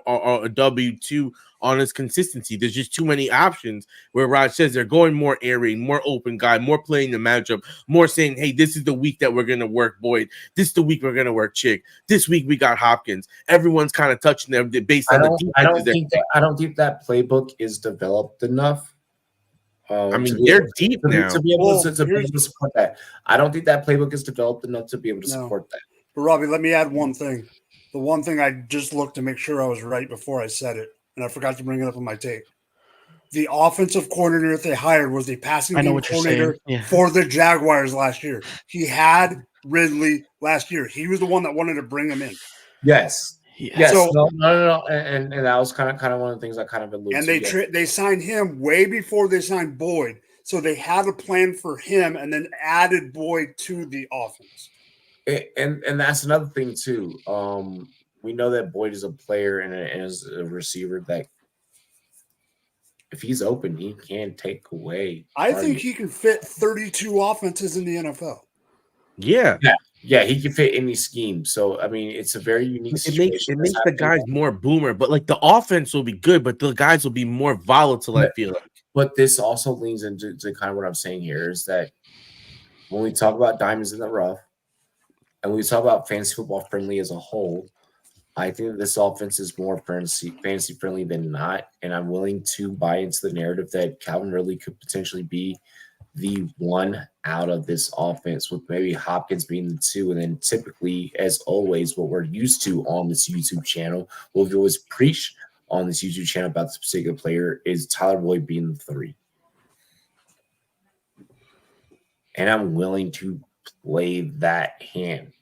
W2 on his consistency. There's just too many options where Raj says they're going more air raid, more open guy, more playing the matchup, more saying, hey, this is the week that we're going to work Boyd. This is the week we're going to work Chig. This week we got Hopkins. Everyone's kind of touching them based on the defenses. I don't think that playbook is developed enough. I mean, they're deep now. To be able to support that. I don't think that playbook is developed enough to be able to support that. But Robbie, let me add one thing. The one thing I just looked to make sure I was right before I said it, and I forgot to bring it up in my tape. The offensive coordinator they hired was the passing game coordinator for the Jaguars last year. He had Ridley last year. He was the one that wanted to bring him in. Yes. Yeah. Yes. So, no. And that was kind of one of the things I kind of alluded to. And they signed him way before they signed Boyd. So they had a plan for him and then added Boyd to the offense. And that's another thing too. We know that Boyd is a player and is a receiver that if he's open, he can take away. I think he can fit 32 offenses in the NFL. Yeah. Yeah, he can fit any scheme. So I mean, it's a very unique situation. It makes the guys more boomer, but like the offense will be good, but the guys will be more volatile. I feel like. But this also leans into kind of what I'm saying here is that when we talk about diamonds in the rough, and when we talk about fantasy football friendly as a whole, I think that this offense is more fantasy friendly than not, and I'm willing to buy into the narrative that Calvin Ridley could potentially be the one out of this offense, with maybe Hopkins being the two, and then typically, as always, what we're used to on this YouTube channel, what we've always preached on this YouTube channel about this particular player is Tyler Boyd being the 3. And I'm willing to play that hand.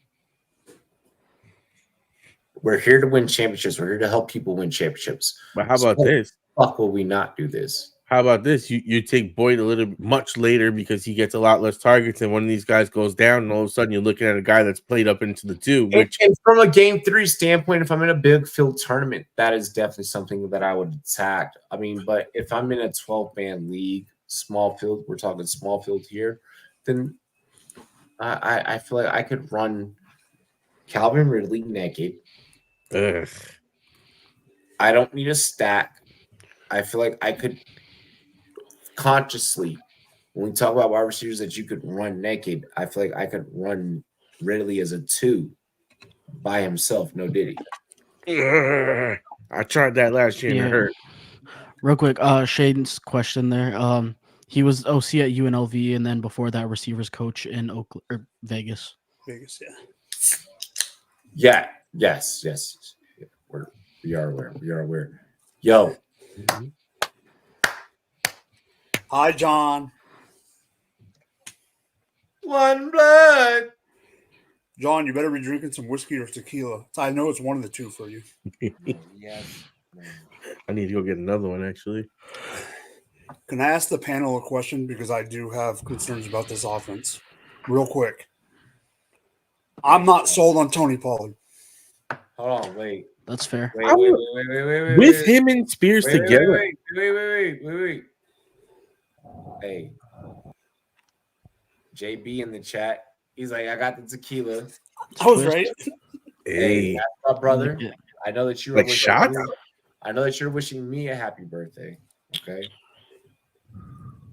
We're here to win championships. We're here to help people win championships. But how about this? Fuck will we not do this? How about this? You take Boyd a little much later because he gets a lot less targets, and one of these guys goes down, and all of a sudden you're looking at a guy that's played up into the 2. Which, and from a game 3 standpoint, if I'm in a big field tournament, that is definitely something that I would attack. I mean, but if I'm in a 12-man league, small field, we're talking small field here, then I feel like I could run Calvin Ridley naked. ugh. I don't need a stack. I feel like I could consciously, when we talk about wide receivers that you could run naked, I feel like I could run Ridley as a 2 by himself. No Diddy. Ugh. I tried that last year and it hurt. Real quick, Shaden's question there. He was OC at UNLV, and then before that, receivers coach in Oakland or Vegas. Vegas, yeah. Yeah. Yes. We are aware. Yo. Hi, John. One blood. John, you better be drinking some whiskey or tequila. I know it's one of the 2 for you. Yes. I need to go get another one, actually. Can I ask the panel a question? Because I do have concerns about this offense. Real quick. I'm not sold on Tony Pollard. Hold on, wait. That's fair. Wait. With him and Spears together. Wait. Hey. JB in the chat. He's like, I got the tequila. I was right. Hey, that's my brother. I know that you like shot. I know that you're wishing me a happy birthday. Okay.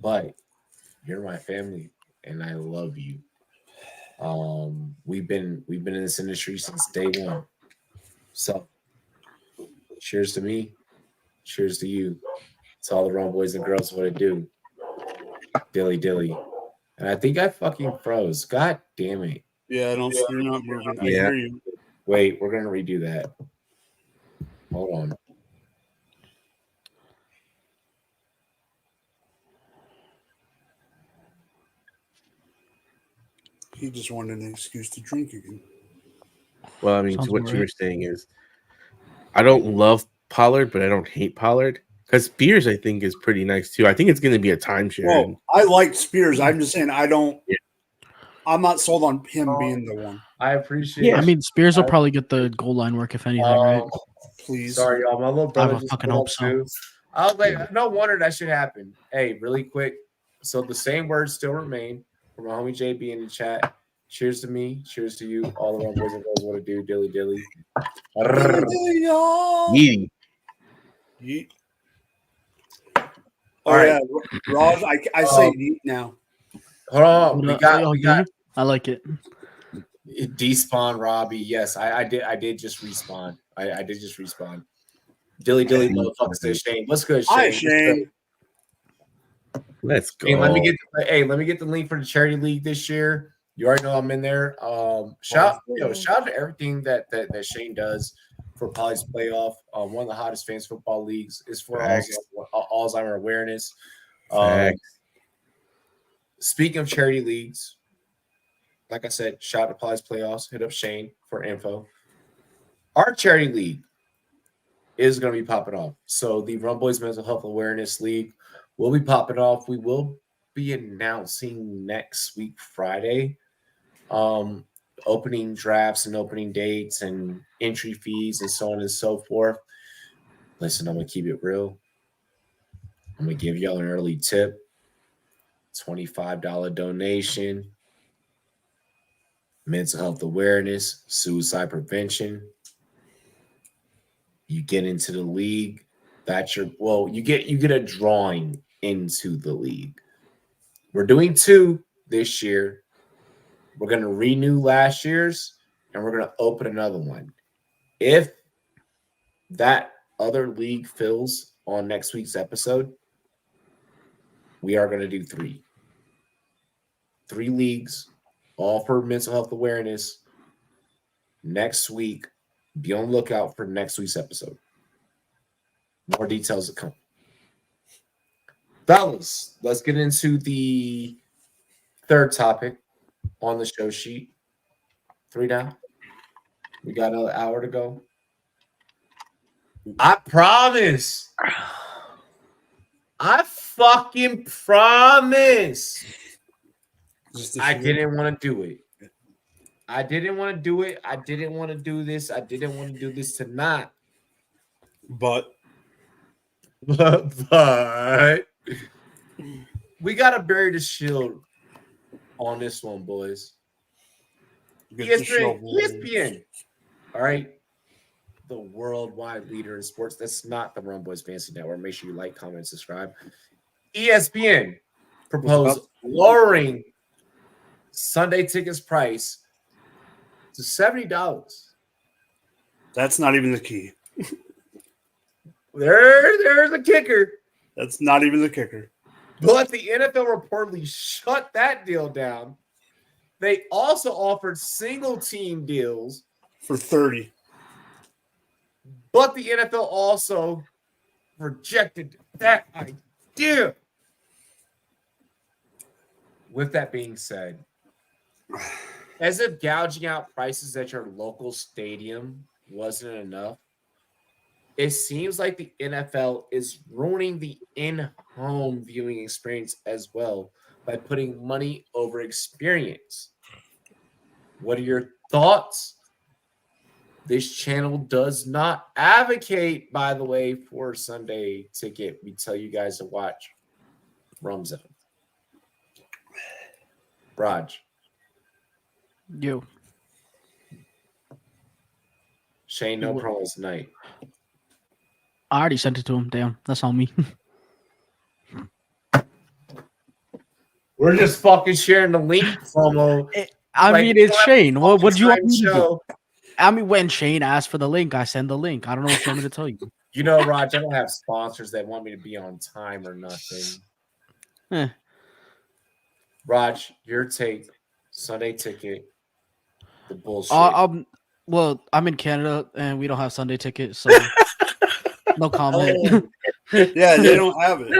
But you're my family and I love you. We've been in this industry since day 1. So cheers to me. Cheers to you. It's all the Rumboyz and girls what it do. Dilly. And I think I fucking froze. God damn it. Yeah, you're not moving. I Yeah. hear you. Wait, we're gonna redo that. Hold on. He just wanted an excuse to drink again. Well, I mean, Sounds what about you were right. saying is, I don't love Pollard, but I don't hate Pollard because Spears, I think, is pretty nice too. I think it's going to be a timeshare. Well, I like Spears. I'm just saying I don't. Yeah. I'm not sold on him being the one. I appreciate Yeah, I mean, Spears will probably get the goal line work if anything, right? Please. Sorry, y'all. My little brother just fucking pulled hope up so. too. I was like, no wonder that should happen. Hey, really quick. So the same words still remain from my homie JB in the chat. Cheers to me. Cheers to you. All the Rumboyz and girls want to do. Dilly. Yeety. Yeet. All Oh right. yeah, Raj. I say yeet now. Hold on. We got I like it. despawn Robbie. Yes, I did just respawn. I did just respawn. Dilly motherfuckers to Shane. What's good, Shane? Hi, Shane. Let's go. Hey, let me get the link for the charity league this year. You already know I'm in there. Shout out to everything that Shane does for Poly's playoff. One of the hottest fantasy football leagues is for Alzheimer awareness. Speaking of charity leagues, like I said, shout out to Poly's playoffs. Hit up Shane for info. Our charity league is going to be popping off. So the Rumboyz Mental Health Awareness League will be popping off. We will be announcing next week, Friday, opening drafts and opening dates and entry fees and so on and so forth. Listen, I'm going to keep it real. I'm gonna give y'all an early tip. $25 donation. Mental health awareness, suicide prevention. You get into the league. You get a drawing into the league. We're doing 2 this year. We're gonna renew last year's, and we're gonna open another one. If that other league fills on next week's episode, we are gonna do 3. 3 leagues, all for mental health awareness. Next week, be on the lookout for next week's episode. More details to come. Fellas, let's get into the third topic on the show sheet. 3 down. We got another hour to go. I promise. I fucking promise. I didn't want to do it. I didn't want to do it. I didn't want to do this. I didn't want to do this tonight. But we got to bury the shield on this one, boys. ESPN. All right. The worldwide leader in sports. That's not the Rumboyz Fantasy Network. Make sure you like, comment, subscribe. ESPN proposed lowering Sunday tickets price to $70. That's not even the key. There's a kicker. That's not even the kicker. But the NFL reportedly shut that deal down. They also offered single team deals For 30. but the NFL also rejected that idea. With that being said, as if gouging out prices at your local stadium wasn't enough, it seems like the NFL is ruining the in-home viewing experience as well by putting money over experience. What are your thoughts? This channel does not advocate, by the way, for Sunday ticket. We tell you guys to watch Rumzone. Raj. Yo. Shane, no promos tonight. I already sent it to him. Damn, that's on me. We're just fucking sharing the link promo. I mean, it's Shane. What do you want me to show. do? I mean, when Shane asked for the link, I send the link. I don't know what you want me to tell you. You know, Raj, I don't have sponsors that want me to be on time or nothing. Raj, your take. Sunday ticket. The bullshit. Well, I'm in Canada and we don't have Sunday ticket, so no comment. Yeah, they don't have it.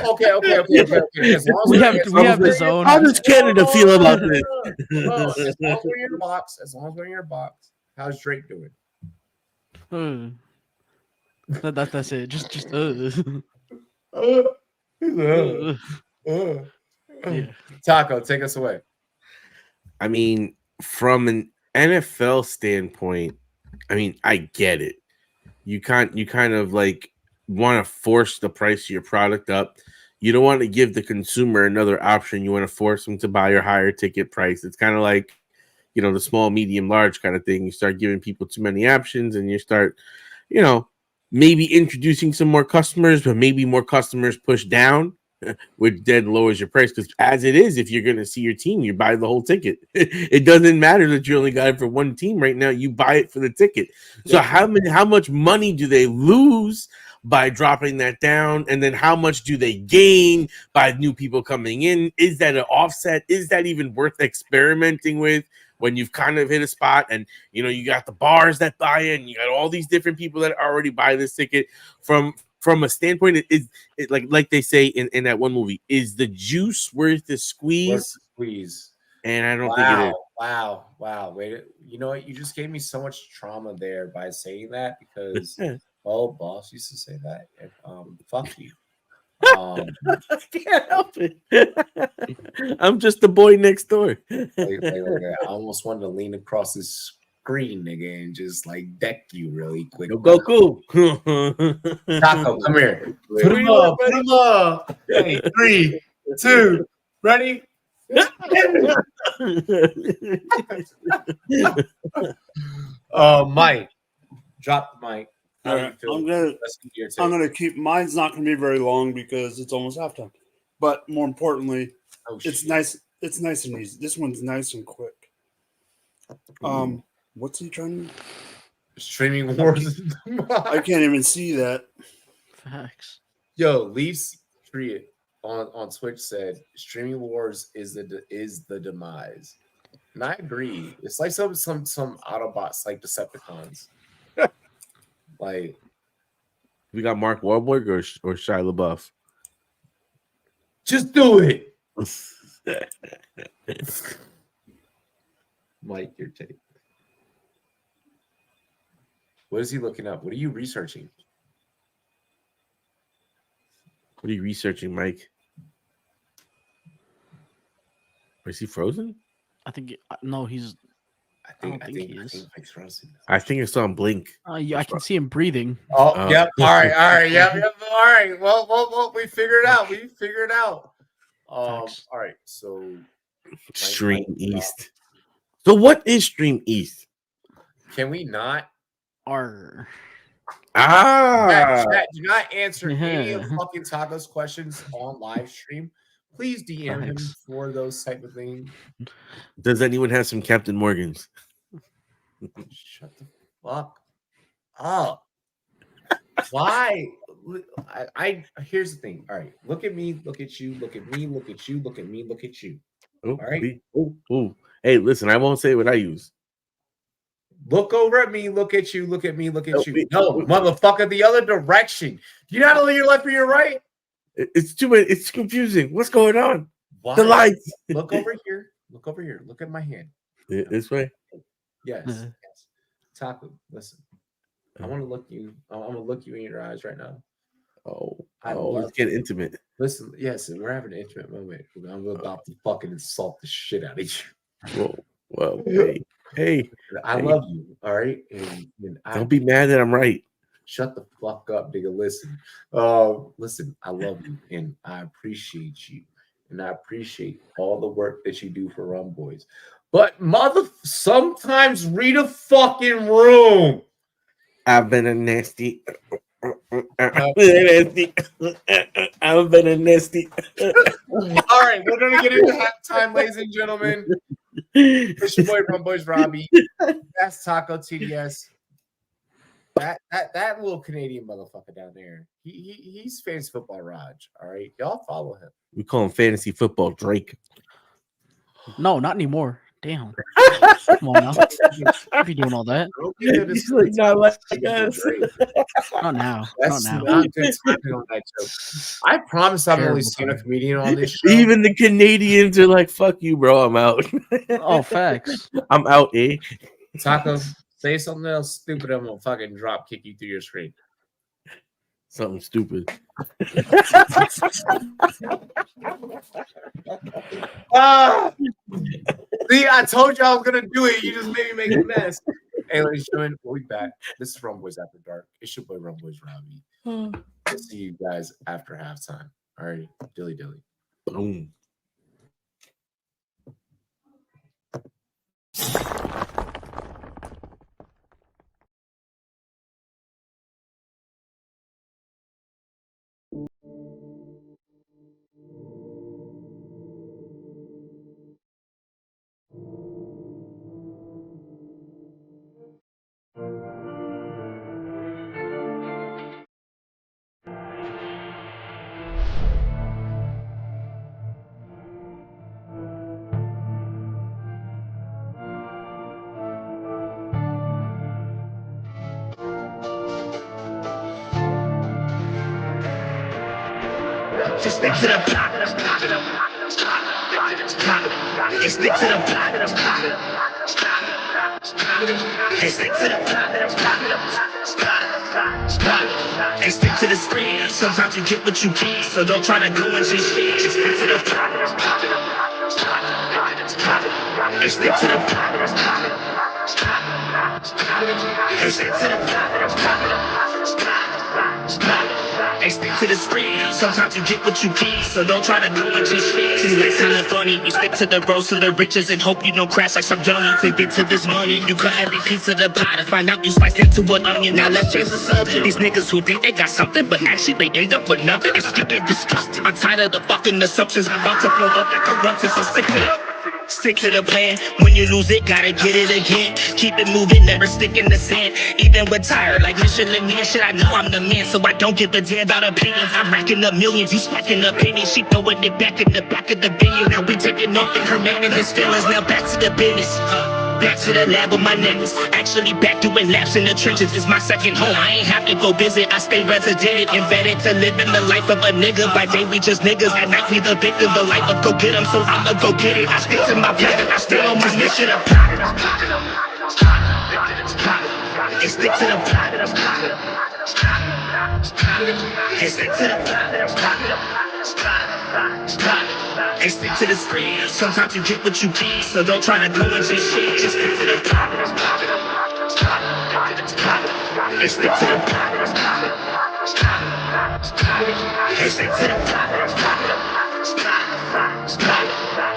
Okay. As long as we have the zone. How does Canada feel about this? As long as we're in your box, how's Drake doing? That's it. Just yeah. Taco, take us away. I mean, from an NFL standpoint, I mean, I get it. You kind of like want to force the price of your product up. You don't want to give the consumer another option. You want to force them to buy your higher ticket price. It's kind of like, you know, the small, medium, large kind of thing. You start giving people too many options and you start, you know, maybe introducing some more customers, but maybe more customers push down, which then lowers your price. Because as it is, if you're going to see your team, you buy the whole ticket. It doesn't matter that you only got it for one team right now. You buy it for the ticket. So how much money do they lose by dropping that down? And then how much do they gain by new people coming in? Is that an offset? Is that even worth experimenting with when you've kind of hit a spot and, you know, you got the bars that buy in, you got all these different people that already buy this ticket from a standpoint, it like they say in that one movie, is the juice worth the squeeze? And I don't think it is. Wow. Wait, you know what? You just gave me so much trauma there by saying that because boss used to say that. Fuck you. I can't help it. I'm just the boy next door. I almost wanted to lean across this screen, nigga, and just like deck you really quick. Yo, Goku. Taco, come here. Wait, Put what him do you up. want, Put him up. Hey, 3, 2, ready? Mike, drop the mic. How All do you right, feel? I'm gonna keep. Mine's not gonna be very long because it's almost halftime. But more importantly, it's nice. It's nice and easy. This one's nice and quick. What's he trying to? Streaming wars. I can't even see that. Facts. Yo, Leafs Tree on Twitch said streaming wars is the demise, and I agree. It's like some Autobots like Decepticons. Like We got Mark Wahlberg or Shia LaBeouf. just do it, Mike. Your take. What is he looking up? What are you researching? What are you researching, Mike? Is he frozen? I think no, he's. I don't think he is. Mike's frozen. I think it's on Blink. Yeah, I can see him breathing. Oh, yep. All right. Yep. All right. Well, we figured it out. All right. So Stream East. So what is Stream East? can we not? Chat, do not answer any of fucking Taco's questions on live stream. Please DM him for those type of things. Does anyone have some Captain Morgans? Shut the fuck up. Why? I here's the thing. All right, look at me, look at you, look at me, look at you, look at me, look at you. Oh, all right. Oh. Hey, listen, I won't say what I use. Look over at me, look at you, look at me, look at you. No, motherfucker, the other direction. Do you know how to look your left or your right? It's too many. It's confusing. What's going on? Why? The lights. Look over here. Look over here. Look at my hand. This way. Yes. Taco, listen. I want to look you. I want to look you in your eyes right now. Let's get intimate. Listen, yes, we're having an intimate moment. I'm about to fucking insult the shit out of you. Well, hey, I love you. All right, and don't be mad that I'm right. Shut the fuck up, nigga. Listen, listen. I love you, and I appreciate you, and I appreciate all the work that you do for Rumboyz. But sometimes read a fucking room. I've been a nasty. I've been a nasty. All right, we're gonna get into halftime, ladies and gentlemen. It's your boy Rumboyz Robbie. That's Taco TDS. That little Canadian motherfucker down there. He's fantasy football Raj. All right, y'all follow him. We call him fantasy football Drake. No, not anymore. Damn. Come on now. Don't be doing all that. He's like, not like us. Not now. That's not now. not good timing on that joke. I promise I've only seen a comedian on this show. Even the Canadians are like, fuck you, bro. I'm out. Oh, facts. I'm out, eh? Taco, say something else stupid. I'm gonna fucking drop kick you through your screen. Something stupid. See, I told you I was gonna do it. You just made me make a mess. Hey, ladies and gentlemen, we'll be back. This is Rumboyz After Dark. It's your boy Rumboyz Robbie. I'll see you guys after halftime. All right, dilly dilly. Boom. Just stick to the plot. Just stick to the plot. Just stick to the plot. And stick to the screen. Sometimes you get what you get, so don't try to go into shit. Just stick to the plot. And stick to the plot. Hey, stick to the Hey, stick to the screen. Sometimes you get what you get, so don't try to do what you shit. It's kinda funny. You stick to the road to the riches and hope you don't crash like some dummy. To get to this money, you cut every piece of the pie to find out you sliced into an onion. Now let's change the subject. These niggas who think they got something, but actually they end up with nothing. It's fucking disgusting. I'm tired of the fucking assumptions. I'm about to blow up the corruption, so stick to the plan. When you lose it, gotta get it again. Keep it moving, never stick in the sand. Even when tired, like Michelin man, shit, I know I'm the man, so I don't give a damn about opinions. I'm racking up millions, you stacking opinions. She throwing it back in the back of the venue. Now we taking off in her man and his feelings. Now back to the business. Back to the lab with my niggas. Actually back doing laps in the trenches. It's my second home. I ain't have to go visit. I stay resident, embedded to living the life of a nigga. By day we just niggas. At night we the victim. The life of go get 'em, so I'ma go get it. I stick to my plan. I stay on my mission. Hey, stick to the plan. Hey, stick to the Hey, stick to the screen. Sometimes you get what you get, so don't try to go into shit. Just stick to the Hey, stick to the Hey, stick to the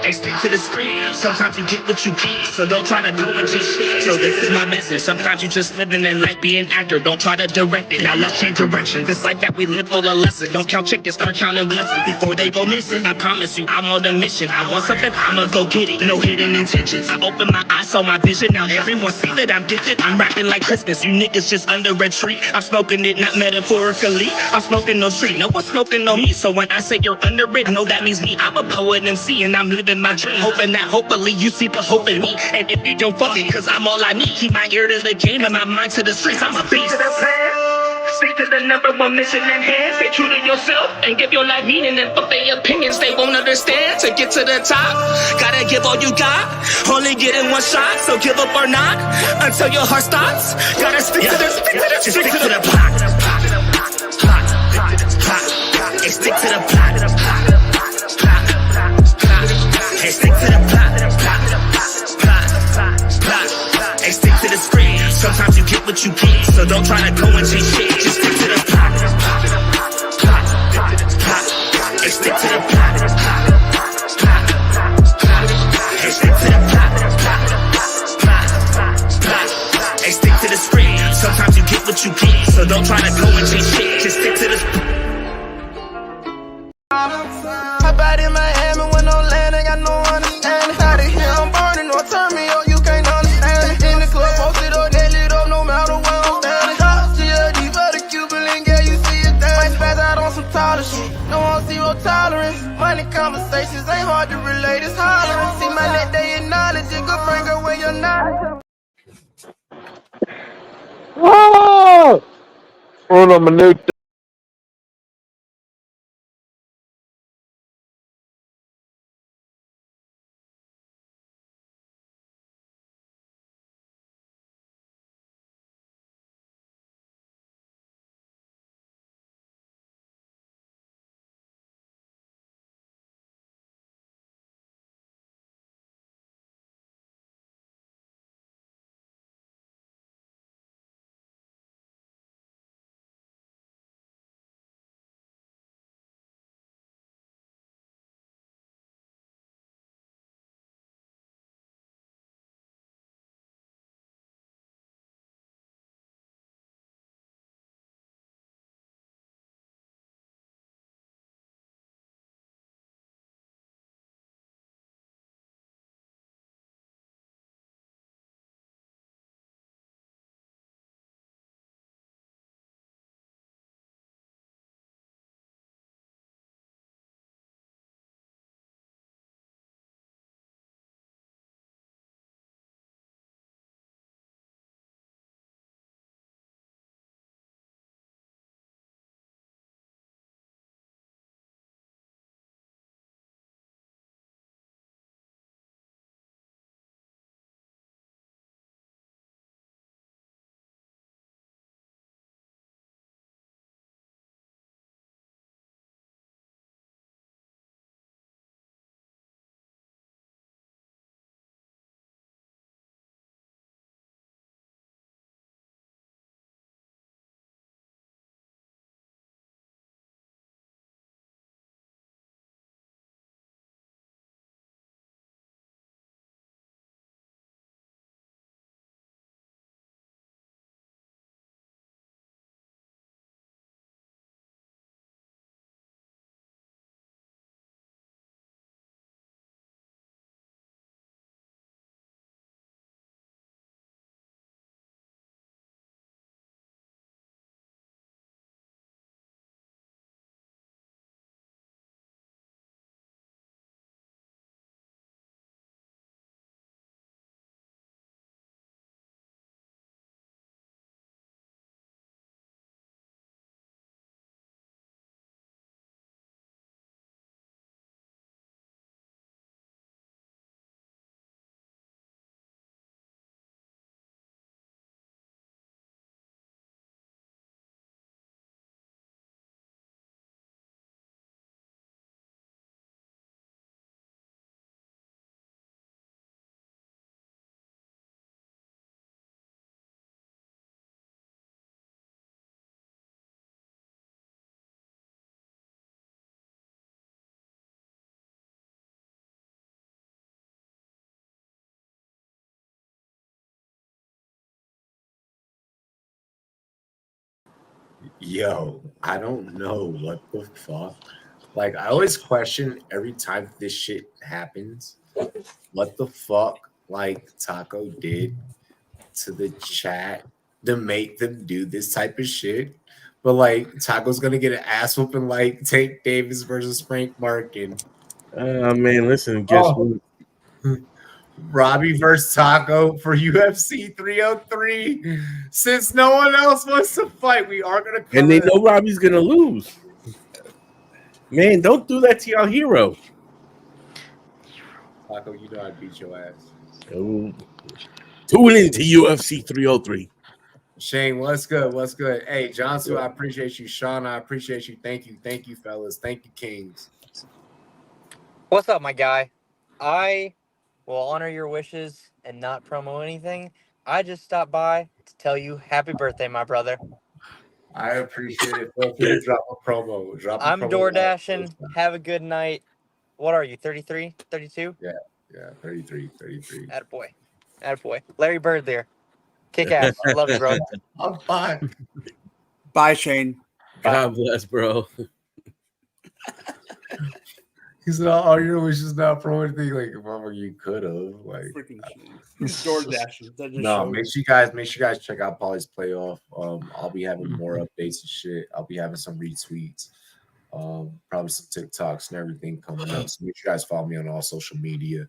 Hey, stick to the screen. Sometimes you get what you get, so don't try to do what you shit. So this is my message. Sometimes you just living in life, be an actor. Don't try to direct it. Now let's change direction. This life that we live full of lessons. Don't count chickens, start counting blessings before they go missing. I promise you, I'm on a mission. I want something, I'ma go get it. No hidden intentions. I open my eyes, saw my vision. Now everyone see that I'm gifted. I'm rapping like Christmas. You niggas just under a tree. I'm smoking it, not metaphorically. I'm smoking no tree. No one's smoking on me. So when I say you're under it, no, that means me. I'm a poet MC and I'm living my dream. Hoping that hopefully you see the hope in me. And if you don't fuck it, cause I'm all I need. Keep my ear to the game and my mind to the streets. I'm a beast. Stick to the number one mission in hand. Stay true to yourself and give your life meaning. And fuck their opinions, they won't understand. To get to the top, gotta give all you got. Only getting one shot, so give up or not until your heart stops. Gotta stick to the plot. Hey, stick to the plot. Hey, stick to the plot. Hey, stick to the screen. Sometimes you get what you get, so don't try to go and chase shit. Just stick to the plot. Hey, stick to the plot. Hey, stick to the plot. Hey, stick to the screen. Sometimes you get what you get, so don't try to go and chase shit. Just stick to the Hop out in Miami with no land, ain't got no understanding. Out of here, I'm burning, or turn me on, you can't understand it. In the club, posted up, they lit up, no matter where I'm standing. Drop CLD for the Cuban link, yeah, you see it there. Might spaz out on some taller shit, no on zero tolerance. Money conversations ain't hard to relate, it's hollering. See my net, they acknowledge it, good friend, girl, where you're not. Una minuta. Yo, I don't know what the fuck. Like, I always question every time this shit happens, what the fuck, like, Taco did to the chat to make them do this type of shit. But, like, Taco's gonna get an ass whooping like Tank Davis versus Frank Markin. Man, listen, guess what? Robbie versus Taco for UFC 303. Since no one else wants to fight, we are gonna come And they know Robbie's gonna lose. Man, don't do that to your hero. Taco, you know I beat your ass. Oh. Tune into UFC 303. Shane, what's good? What's good? Hey, Johnson, I appreciate you. Sean, I appreciate you. Thank you, fellas. Thank you, Kings. What's up, my guy? I will honor your wishes and not promo anything. I just stopped by to tell you happy birthday, my brother. I appreciate it. Feel free to drop a promo. I'm door dashing. Have a good night. What are you, 33, 32? Yeah, 33. Attaboy. Larry Bird there. Kick ass. Love you, bro. I'm fine. Bye, Shane. God bless, bro. He said, all your wishes not pro anything. Like, if you could have. Like, Freaking Shane. He's door dashing. no, make sure you guys check out Polly's playoff. I'll be having more updates and shit. I'll be having some retweets, probably some TikToks and everything coming up. So make sure you guys follow me on all social media.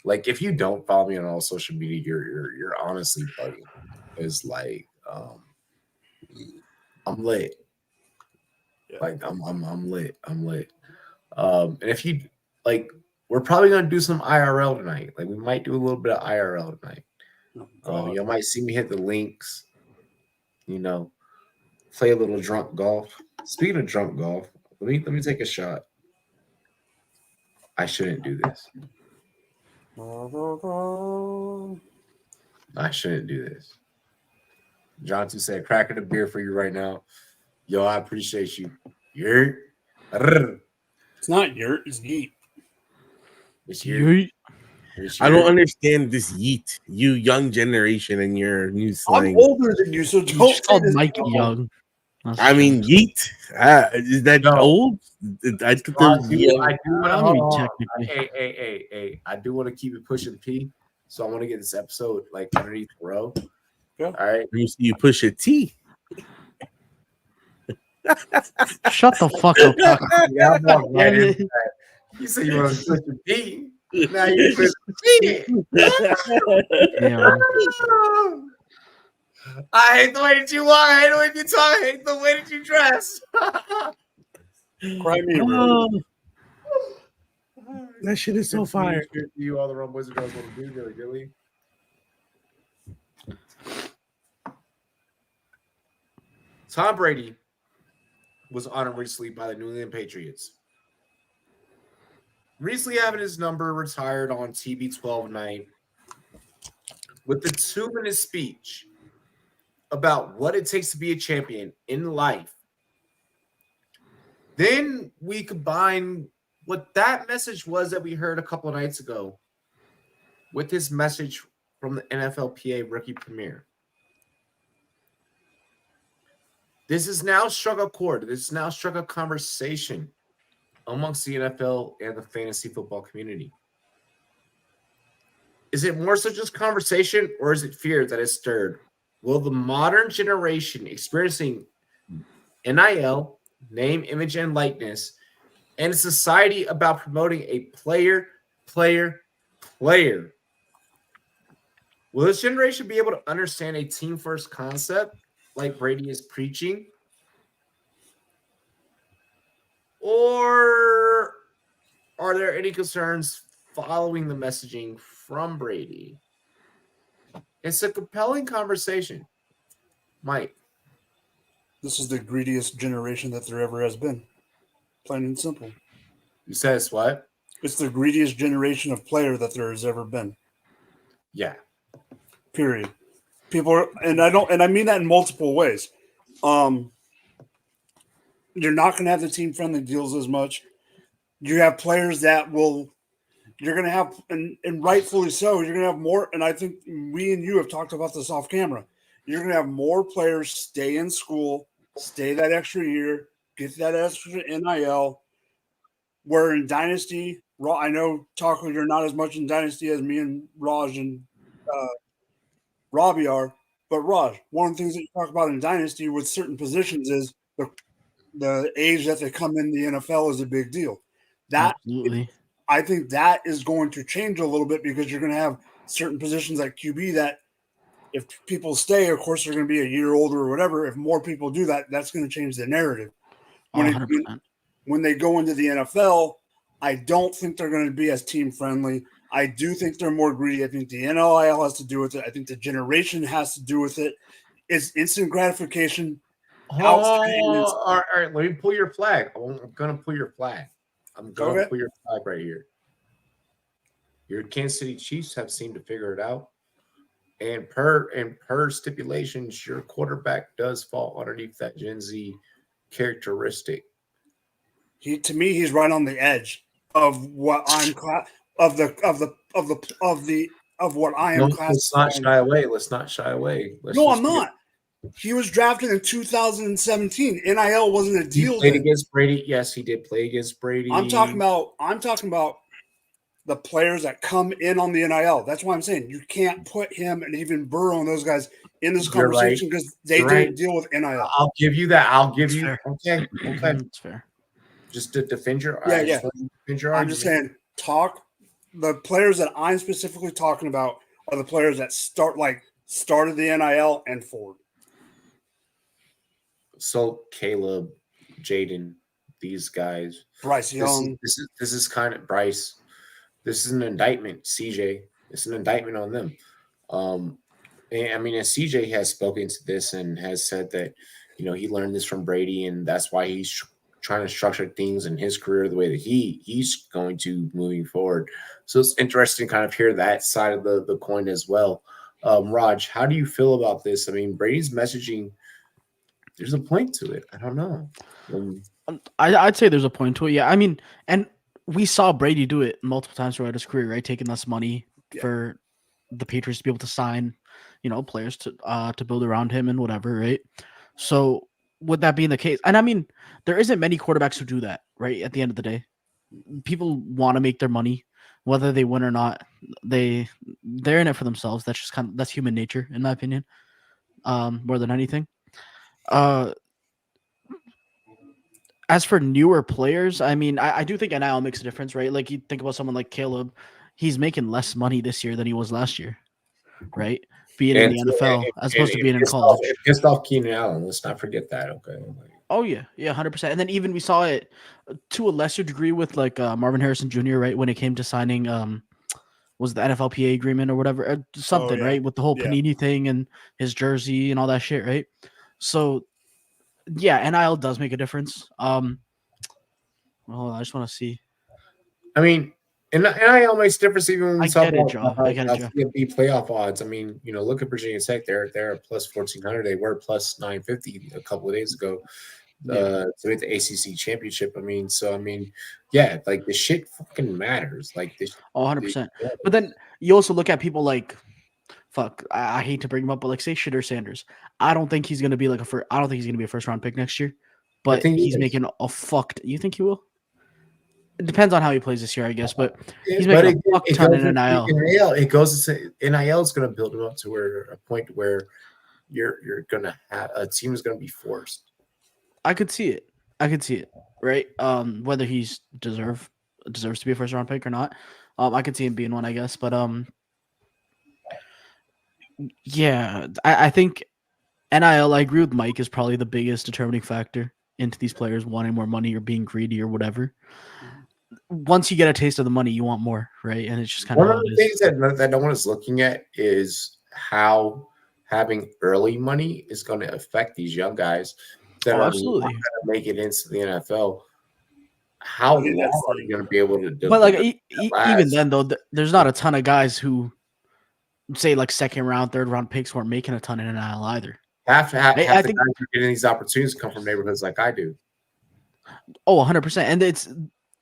Like, if you don't follow me on all social media, you're honestly bugging. It's like I'm lit. Yeah. Like I'm lit. And if you like, we're probably gonna do some IRL tonight. Like, we might do a little bit of IRL tonight. You might see me hit the links. You know, play a little drunk golf. Speaking of drunk golf, let me take a shot. I shouldn't do this. I shouldn't do this. Johnson said, cracking a beer for you right now. Yo, I appreciate you. You're. It's not yurt, it's yeet. It's you. I don't understand this yeet. You young generation and your new slang. I'm older than you, so don't It's say called this. Mike Young. That's I mean, yeet. Is that old? I do technically. Hey. I do want to keep it pushing P, so I want to get this episode like underneath the row. Yeah. All right. You push a T. Shut the fuck up, Taco. Yeah, I'm all right into that. You say you want to push a P. Now you push a T. Yeah. I hate the way that you walk. I hate the way you talk. I hate the way that you dress. Cry me, bro. That shit is so fire. You all the Rumboyz After Dark want to do, Dilly. Tom Brady was honored recently by the New England Patriots. Recently having his number retired on TB12 night with the 2-minute speech about what it takes to be a champion in life. Then we combine what that message was that we heard a couple of nights ago with his message from the NFLPA rookie premiere. This has now struck a chord. This has now struck a conversation amongst the NFL and the fantasy football community. Is it more so just conversation, or is it fear that is stirred? Will the modern generation experiencing NIL, name, image, and likeness, and a society about promoting a player, will this generation be able to understand a team-first concept like Brady is preaching? Or are there any concerns following the messaging from Brady? It's a compelling conversation. Mike. This is the greediest generation that there ever has been. Plain and simple. You says what? It's the greediest generation of player that there has ever been. Yeah. Period. People are, and I mean that in multiple ways. You're not going to have the team-friendly deals as much. You have players that you're going to have, and rightfully so, you're going to have more, and I think we and you have talked about this off camera. You're going to have more players stay in school stay that extra year, get that extra NIL. Where in Dynasty, I know Taco, you're not as much in Dynasty as me and Raj and Robbie are. But Raj, one of the things that you talk about in Dynasty with certain positions is the age that they come in the NFL is a big deal. Absolutely. I think that is going to change a little bit because you're going to have certain positions like QB that if people stay, of course, they're going to be a year older or whatever. If more people do that, that's going to change the narrative. When they go into the NFL, I don't think they're going to be as team friendly. I do think they're more greedy. I think the NIL has to do with it. I think the generation has to do with it. It's instant gratification. All right. Let me pull your flag. I'm going to pull your flag. I'm going to pull your flag right here. Your Kansas City Chiefs have seemed to figure it out. And per stipulations, your quarterback does fall underneath that Gen Z characteristic. To me, he's right on the edge of what I'm of what I am classifying. Let's not shy away. Let's not shy away. I'm not. He was drafted in 2017. NIL wasn't a deal. He played against Brady. Yes, he did play against Brady. I'm talking about the players that come in on the NIL. That's why I'm saying you can't put him and even Burrow and those guys in this conversation because they didn't deal with NIL. I'll give you that. Okay. That's fair. Just to defend your I'm just saying the players that I'm specifically talking about are the players that started the NIL and forward. So Caleb, Jaden, these guys, Bryce Young. This is kind of Bryce. This is an indictment, CJ. It's an indictment on them. And I mean, and CJ has spoken to this and has said that, he learned this from Brady, and that's why he's trying to structure things in his career the way that he's going to moving forward. So it's interesting to kind of hear that side of the coin as well. Raj, how do you feel about this? I mean, Brady's messaging, there's a point to it. I don't know. I'd say there's a point to it. Yeah. I mean, and we saw Brady do it multiple times throughout his career, right? Taking less money for the Patriots to be able to sign, players to build around him and whatever, right? So with that being the case, and I mean, there isn't many quarterbacks who do that, right? At the end of the day, people want to make their money, whether they win or not. They're in it for themselves. That's just that's human nature, in my opinion, more than anything. As for newer players, I mean, I do think NIL makes a difference, right? Like you think about someone like Caleb, he's making less money this year than he was last year, right? Being in the NFL as opposed to being in college. It pissed off Keenan Allen. Let's not forget that. Okay. Oh yeah, 100%. And then even we saw it to a lesser degree with like Marvin Harrison Jr. Right when it came to signing, was the NFLPA agreement or whatever, something right with the whole Panini thing and his jersey and all that shit, right? So yeah, NIL does make a difference. Well, I just want to see. I mean, and NIL makes a difference even when we talk about CFB playoff odds. I mean, look at Virginia Tech. They're at plus 1,400. They were plus 950 a couple of days ago to make the ACC championship. I mean, yeah, like the shit fucking matters. Like this. 100%. But then you also look at people like, I hate to bring him up, but like say Shadur Sanders. I don't think he's gonna be I don't think he's gonna be a first round pick next year. But he's making a fucked. You think he will? It depends on how he plays this year, I guess. But he's making a fuck ton in NIL. It goes to NIL is going to build him up to a point where you're going to have a team is going to be forced. I could see it, right? Whether he's deserves to be a first round pick or not, I could see him being one, I guess. But yeah, I think NIL. I agree with Mike is probably the biggest determining factor into these players wanting more money or being greedy or whatever. Once you get a taste of the money, you want more, right? And it's just kind of one of the things that no one is looking at is how having early money is going to affect these young guys that are going to make it into the NFL. How long are you going to be able to do? But like even then, though, there's not a ton of guys who say like second round, third round picks who are making a ton in NIL either. Half the guys who are getting these opportunities come from neighborhoods like I do. Oh, 100%. And it's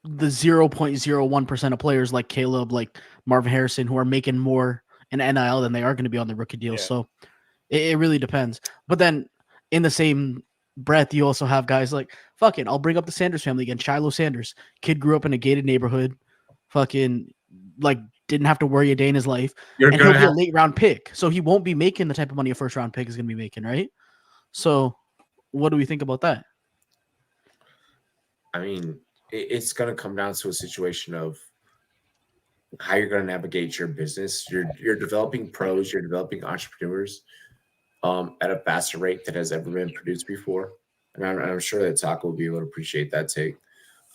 the 0.01% of players like Caleb, like Marvin Harrison, who are making more in NIL than they are going to be on the rookie deal. Yeah. So it really depends. But then in the same breath, you also have guys like fucking. I'll bring up the Sanders family again. Shiloh Sanders, kid grew up in a gated neighborhood, fucking like didn't have to worry a day in his life, and he'll be a late round pick, so he won't be making the type of money a first round pick is going to be making, right? So, what do we think about that? I mean, it's going to come down to a situation of how you're going to navigate your business. You're developing pros, you're developing entrepreneurs at a faster rate that has ever been produced before. And I'm sure that Taco will be able to appreciate that take.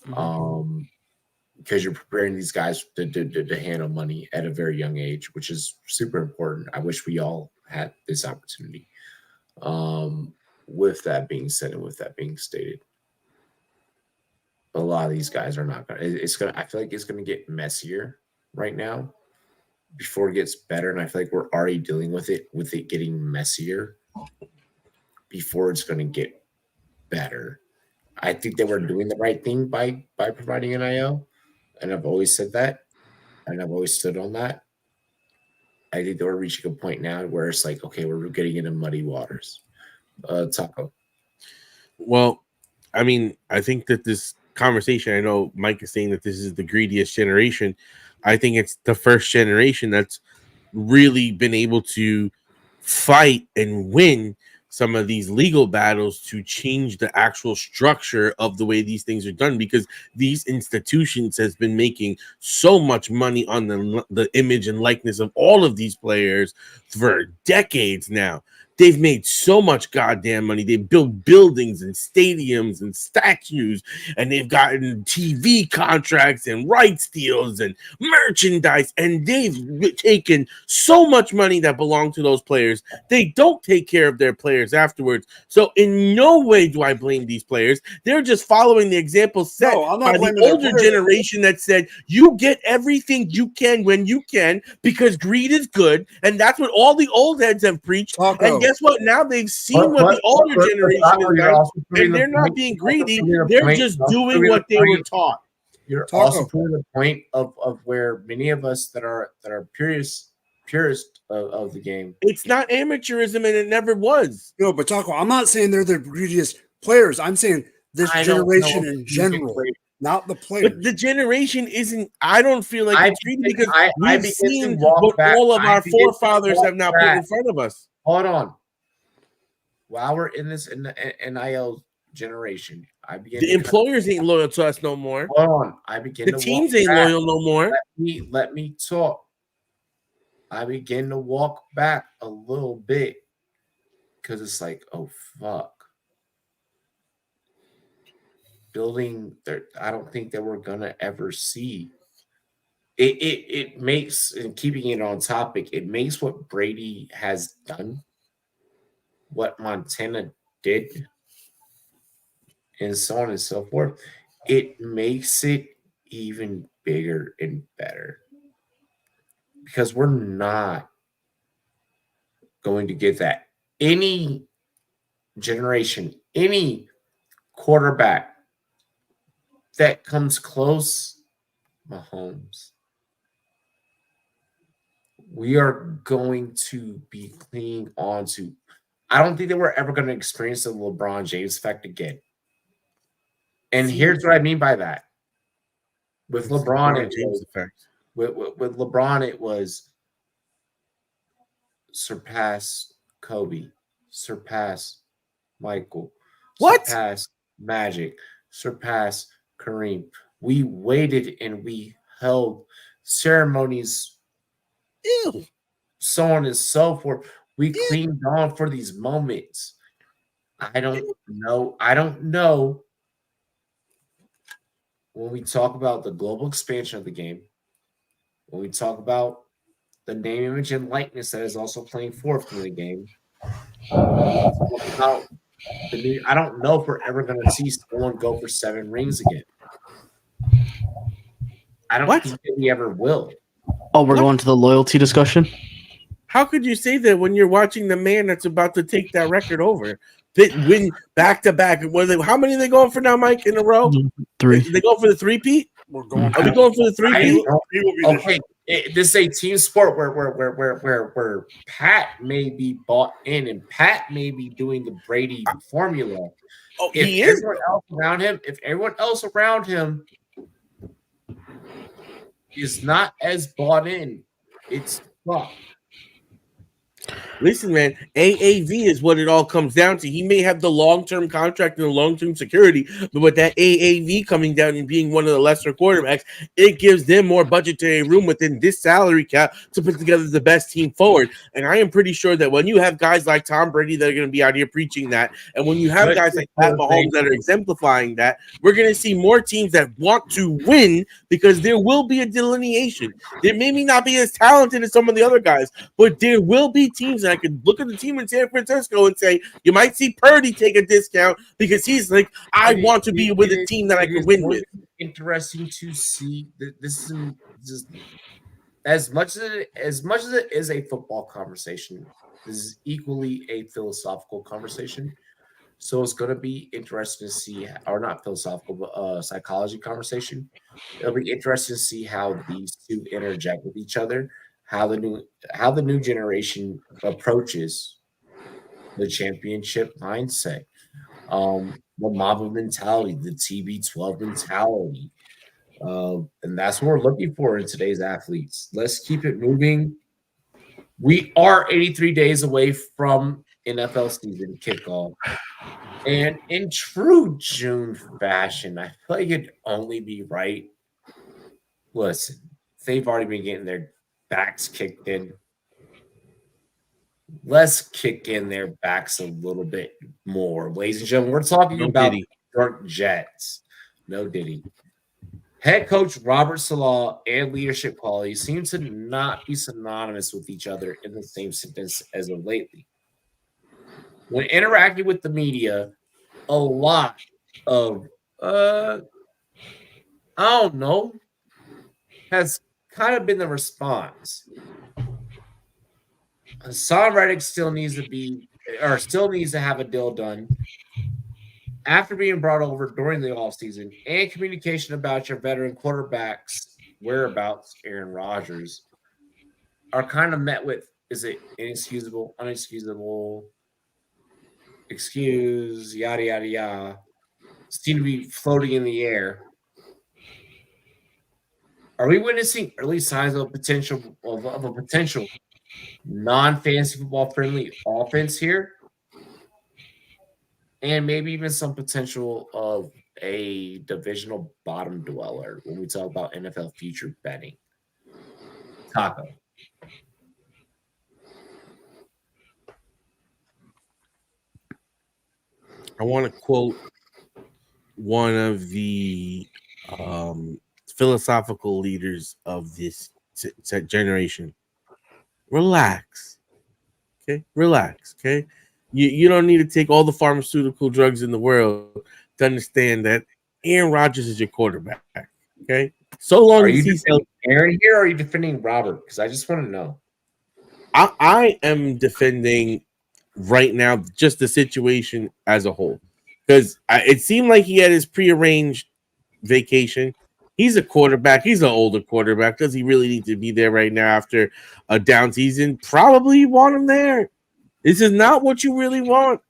Because you're preparing these guys to handle money at a very young age, which is super important. I wish we all had this opportunity. With that being said, and with that being stated, a lot of these guys are not going to, I feel like it's going to get messier right now before it gets better. And I feel like we're already dealing with it getting messier before it's going to get better. I think that we're doing the right thing by providing NIL. And I've always said that. And I've always stood on that. I think that we're reaching a point now where it's like, okay, we're getting into muddy waters. Taco. Well, I mean, I think that this conversation, I know Mike is saying that this is the greediest generation. I think it's the first generation that's really been able to fight and win some of these legal battles to change the actual structure of the way these things are done, because these institutions has been making so much money on the image and likeness of all of these players for decades now. They've made so much goddamn money. They've built buildings and stadiums and statues, and they've gotten TV contracts and rights deals and merchandise, and they've taken so much money that belonged to those players. They don't take care of their players afterwards. So in no way do I blame these players. They're just following the example set by the older generation that said, you get everything you can when you can because greed is good, and that's what all the old heads have preached. And guess what? Now they've seen what the older generation has done, and they're not being greedy. They're just doing what they were taught. You're also putting the point of where many of us that are purists of the game. It's not amateurism, and it never was. No, but Taco, I'm not saying they're the greediest players. I'm saying this generation in general, not the players. But the generation isn't. I don't feel like it's greedy because we've seen what all of our forefathers have now put in front of us. Hold on. While we're in this NIL generation, the employers ain't loyal to us no more. Hold on, the teams ain't loyal no more. Let me talk. I begin to walk back a little bit because it's like, oh fuck, building there. I don't think that we're gonna ever see. It makes, and keeping it on topic, it makes what Brady has done, what Montana did, and so on and so forth, it makes it even bigger and better. Because we're not going to get that. Any generation, any quarterback that comes close, Mahomes, we are going to be clinging on to. I don't think that we're ever going to experience the LeBron James effect again. And here's what I mean by that. With LeBron James effect. With LeBron, it was surpass Kobe, surpass Michael, surpass Magic, surpass Kareem. We waited and we held ceremonies, so on and so forth. We cleaned on for these moments. I don't know. When we talk about the global expansion of the game, when we talk about the name, image, and likeness that is also playing forth in the game, I don't know if we're ever going to see someone go for 7 rings again. I don't think that we ever will. Oh, we're going to the loyalty discussion? How could you say that when you're watching the man that's about to take that record over? They win back-to-back. How many are they going for now, Mike, in a row? 3. They go for the 3-peat? We're going. Are we going for the 3-peat? Okay, this is a team sport where Pat may be bought in and Pat may be doing the Brady formula. Oh, he is. If everyone else around him is not as bought in, it's fucked. Listen, man, AAV is what it all comes down to. He may have the long-term contract and the long-term security, but with that AAV coming down and being one of the lesser quarterbacks, it gives them more budgetary room within this salary cap to put together the best team forward. And I am pretty sure that when you have guys like Tom Brady that are going to be out here preaching that, and when you have guys like Pat Mahomes that are exemplifying that, we're going to see more teams that want to win because there will be a delineation. They maybe not be as talented as some of the other guys, but there will be teams that I could look at the team in San Francisco and say, you might see Purdy take a discount because he's like, I want to be with a team that I can win with. Interesting to see that this is just as much as it is a football conversation, this is equally a philosophical conversation. So it's going to be interesting to see, or not philosophical, but psychology conversation. It'll be interesting to see how these two interject with each other. How the new generation approaches the championship mindset, the Mamba mentality, the TB12 mentality, and that's what we're looking for in today's athletes. Let's keep it moving. We are 83 days away from NFL season kickoff, and in true June fashion, I feel like it'd only be right. Listen, they've already been getting their backs kicked in. Let's kick in their backs a little bit more. Ladies and gentlemen, we're talking about the New York Jets. No Diddy. Head coach Robert Saleh and leadership qualities seem to not be synonymous with each other in the same sentence as of lately. When interacting with the media, a lot of I don't know has kind of been the response. Hassan Reddick still needs to have a deal done after being brought over during the offseason, and communication about your veteran quarterback's whereabouts, Aaron Rodgers, are kind of met with, is it inexcusable, unexcusable, excuse, yada, yada, yada, seem to be floating in the air. Are we witnessing early signs of a potential non-fantasy football friendly offense here? And maybe even some potential of a divisional bottom dweller when we talk about NFL future betting. Taco. I want to quote one of the philosophical leaders of this generation. Relax. Okay? Relax. Okay? You don't need to take all the pharmaceutical drugs in the world to understand that Aaron Rodgers is your quarterback. Okay? So long as he's defending Aaron here, or are you defending Robert? Because I just want to know. I am defending right now just the situation as a whole. Because it seemed like he had his prearranged vacation. He's a quarterback. He's an older quarterback. Does he really need to be there right now after a down season? Probably you want him there. This is not what you really want.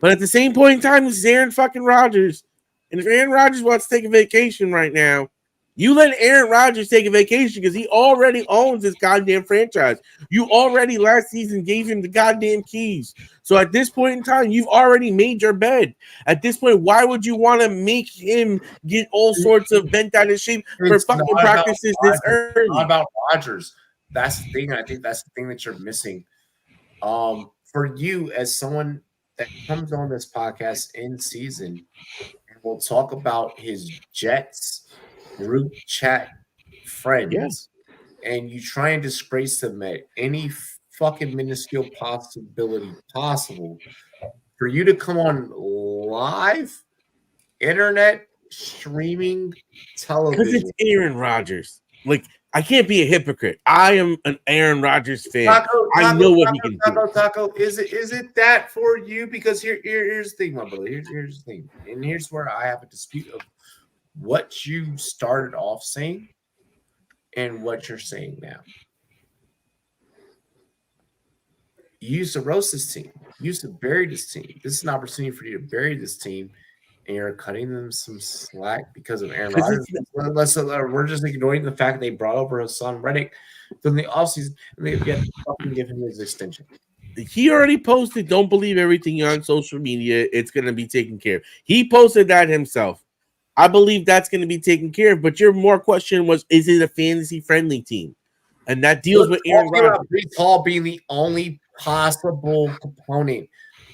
But at the same point in time, this is Aaron fucking Rodgers. And if Aaron Rodgers wants to take a vacation right now, you let Aaron Rodgers take a vacation because he already owns this goddamn franchise. You already last season gave him the goddamn keys. So at this point in time, you've already made your bed. At this point, why would you want to make him get all sorts of bent out of shape for fucking practices this early? It's not about Rodgers. That's the thing. I think that's the thing that you're missing. For you, as someone that comes on this podcast in season, and will talk about his Jets group chat friends, and you try and disgrace them at any fucking minuscule possibility possible, for you to come on live internet streaming television because it's Aaron Rodgers. Like, I can't be a hypocrite. I am an Aaron Rodgers fan. I know what he can do. Taco, is it that for you? Because here's the thing, my brother. Here's the thing, and here's where I have a dispute of what you started off saying. And what you're saying now. You used to roast this team. You used to bury this team. This is an opportunity for you to bury this team, and you're cutting them some slack because of Aaron Rodgers. We're just ignoring the fact they brought over Hassan Reddick from the offseason, and they've yet to fucking give him his extension. He already posted, don't believe everything on social media. It's going to be taken care of. He posted that himself. I believe that's going to be taken care of. But your more question was, is it a fantasy-friendly team? And that deals with Aaron Rodgers. Breece Hall being the only possible component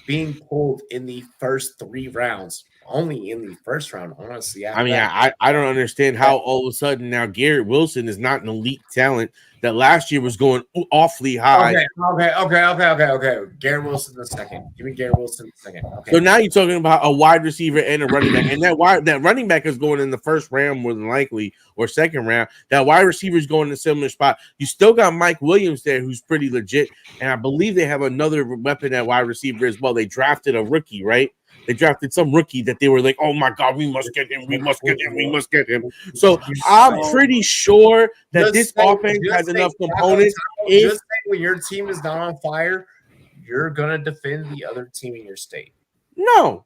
being pulled in the first 3 rounds. Only in the first round, honestly. I don't understand how all of a sudden now Garrett Wilson is not an elite talent that last year was going awfully high. Okay. Garrett Wilson the second. Give me Garrett Wilson the second. Okay. So now you're talking about a wide receiver and a running back, and that running back is going in the first round more than likely, or second round. That wide receiver is going in a similar spot. You still got Mike Williams there, who's pretty legit, and I believe they have another weapon at wide receiver as well. They drafted a rookie, right? They drafted some rookie that they were like, oh my God, we must get him. So I'm pretty sure that this offense has enough components. Just say when your team is not on fire, you're going to defend the other team in your state. No.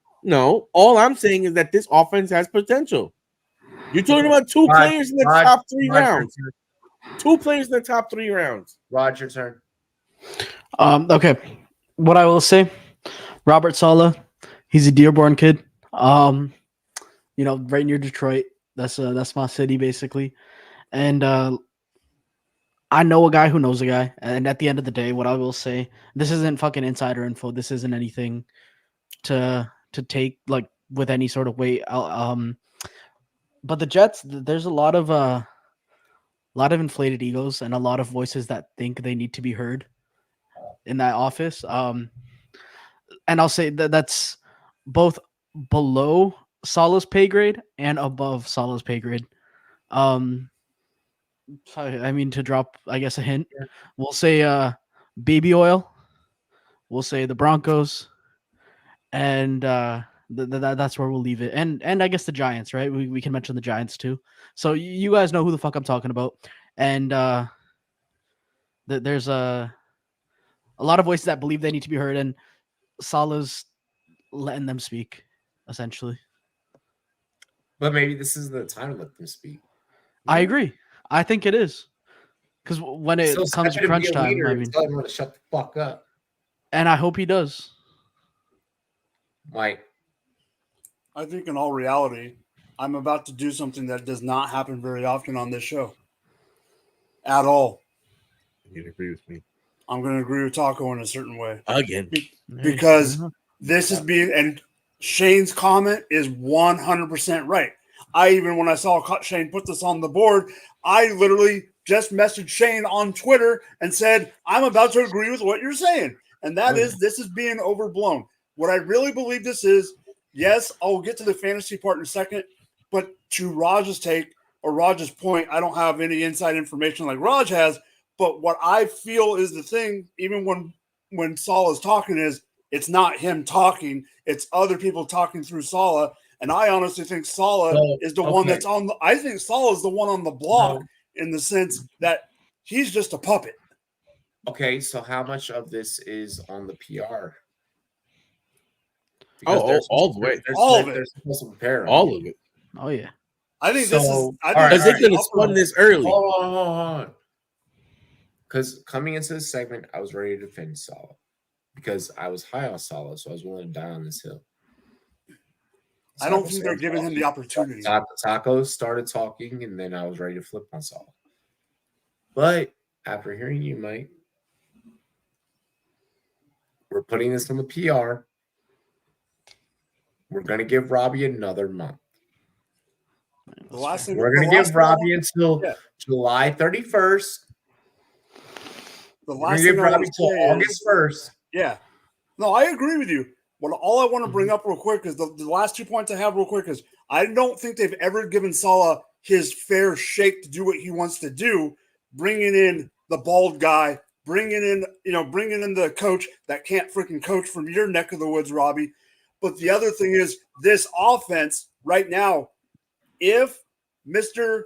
All I'm saying is that this offense has potential. You're talking about two players in the top 3 rounds. 2 players in the top 3 rounds. Rod, your turn. Okay. What I will say, Robert Saleh. He's a Dearborn kid. Right near Detroit. That's my city basically. And I know a guy who knows a guy. And at the end of the day, what I will say, this isn't fucking insider info. This isn't anything to take like with any sort of weight. But the Jets, there's a lot of inflated egos and a lot of voices that think they need to be heard in that office. And I'll say that's both below Saleh's pay grade and above Saleh's pay grade. I mean, to drop, I guess, a hint, we'll say baby oil. We'll say the Broncos, and that's where we'll leave it. And I guess the Giants, right? We can mention the Giants too. So you guys know who the fuck I'm talking about. And there's a lot of voices that believe they need to be heard, and Saleh's letting them speak, essentially. But maybe this is the time to let them speak. I agree. I think it is. Because when it comes to crunch time, I mean, tell him to shut the fuck up. And I hope he does. Mike. I think in all reality, I'm about to do something that does not happen very often on this show. At all. You'd agree with me. I'm going to agree with Taco in a certain way. Again. Because this is being, and Shane's comment is 100% right. When I saw Shane put this on the board, I literally just messaged Shane on Twitter and said, I'm about to agree with what you're saying. And that is, this is being overblown. What I really believe this is, yes, I'll get to the fantasy part in a second, but to Raj's take or Raj's point, I don't have any inside information like Raj has, but what I feel is the thing, even when Saleh is talking, is it's not him talking, it's other people talking through Saleh. And I honestly think Saleh is the one that's on I think Saleh is the one on the block in the sense that he's just a puppet. Okay, so how much of this is on the PR? All the way. All of it. All of it. Oh, yeah. I think this is. Because they could have spun this early. Hold on. Because coming into this segment, I was ready to defend Saleh. Because I was high on Saleh, so I was willing to die on this hill. I don't think they're giving him the opportunity. Tacos started talking, and then I was ready to flip on Saleh. But after hearing you, Mike, we're putting this on the PR. We're going to give Robbie another month. We're going to give Robbie until July 31st. The We're last going to give thing Robbie until August 1st. Yeah. No, I agree with you. Well, all I want to bring up real quick is the last 2 points I have real quick is I don't think they've ever given Saleh his fair shake to do what he wants to do, bringing in the bald guy, bringing in the coach that can't freaking coach from your neck of the woods, Robbie. But the other thing is this offense right now, if Mr.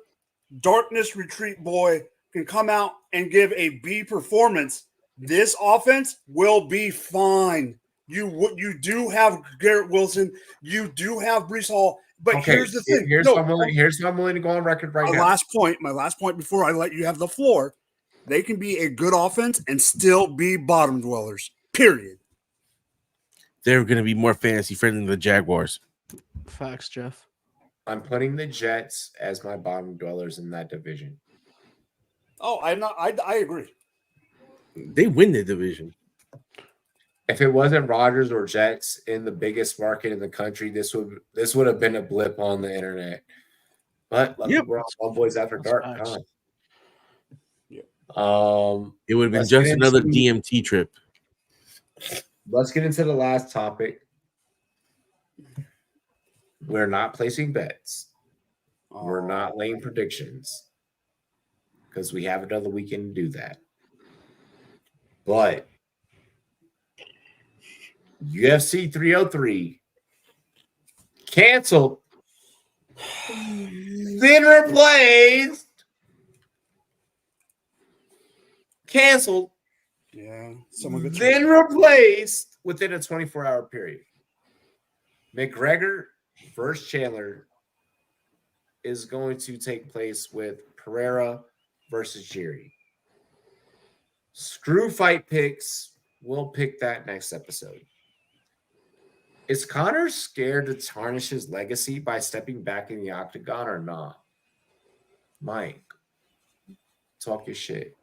Darkness Retreat Boy can come out and give a B performance, this offense will be fine. You do have Garrett Wilson, you do have Breece Hall, but here's the thing. Here's what I'm willing to go on record right now. My last point before I let you have the floor. They can be a good offense and still be bottom dwellers. Period. They're going to be more fantasy friendly than the Jaguars. Facts, Jeff. I'm putting the Jets as my bottom dwellers in that division. Oh, I agree. They win the division. If it wasn't Rodgers or Jets in the biggest market in the country, this would have been a blip on the internet. But we're on Rumboyz After Dark. It would have been just another DMT trip. Let's get into the last topic. We're not placing bets. We're not laying predictions because we have another weekend to do that. But UFC 303 canceled, then replaced. Canceled. Yeah. Someone gets then replaced within a 24-hour period. McGregor versus Chandler is going to take place with Pereira versus Jiri. Screw fight picks. We'll pick that next episode. Is Conor scared to tarnish his legacy by stepping back in the octagon or not? Mike, talk your shit.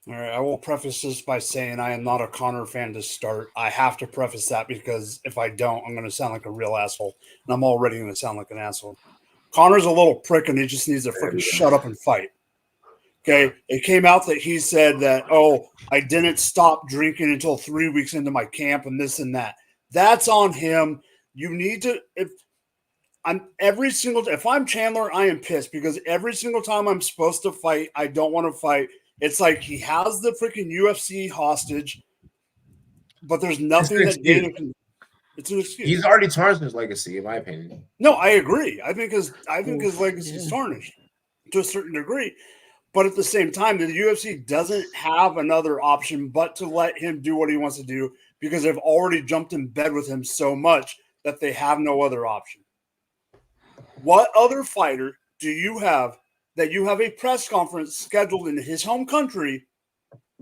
All right, I will preface this by saying I am not a Conor fan to start. I have to preface that because if I don't, I'm going to sound like a real asshole. And I'm already going to sound like an asshole. Conor's a little prick and he just needs to freaking shut up and fight. Okay, it came out that he said that, I didn't stop drinking until 3 weeks into my camp and this and that. That's on him. You need to, if I'm Chandler, I am pissed because every single time I'm supposed to fight, I don't want to fight. It's like he has the freaking UFC hostage, but there's nothing that Dana can. It's an excuse. He's already tarnished his legacy, in my opinion. No, I agree. I think his legacy is tarnished to a certain degree, but at the same time, the UFC doesn't have another option but to let him do what he wants to do because they've already jumped in bed with him so much that they have no other option. What other fighter do you have? That you have a press conference scheduled in his home country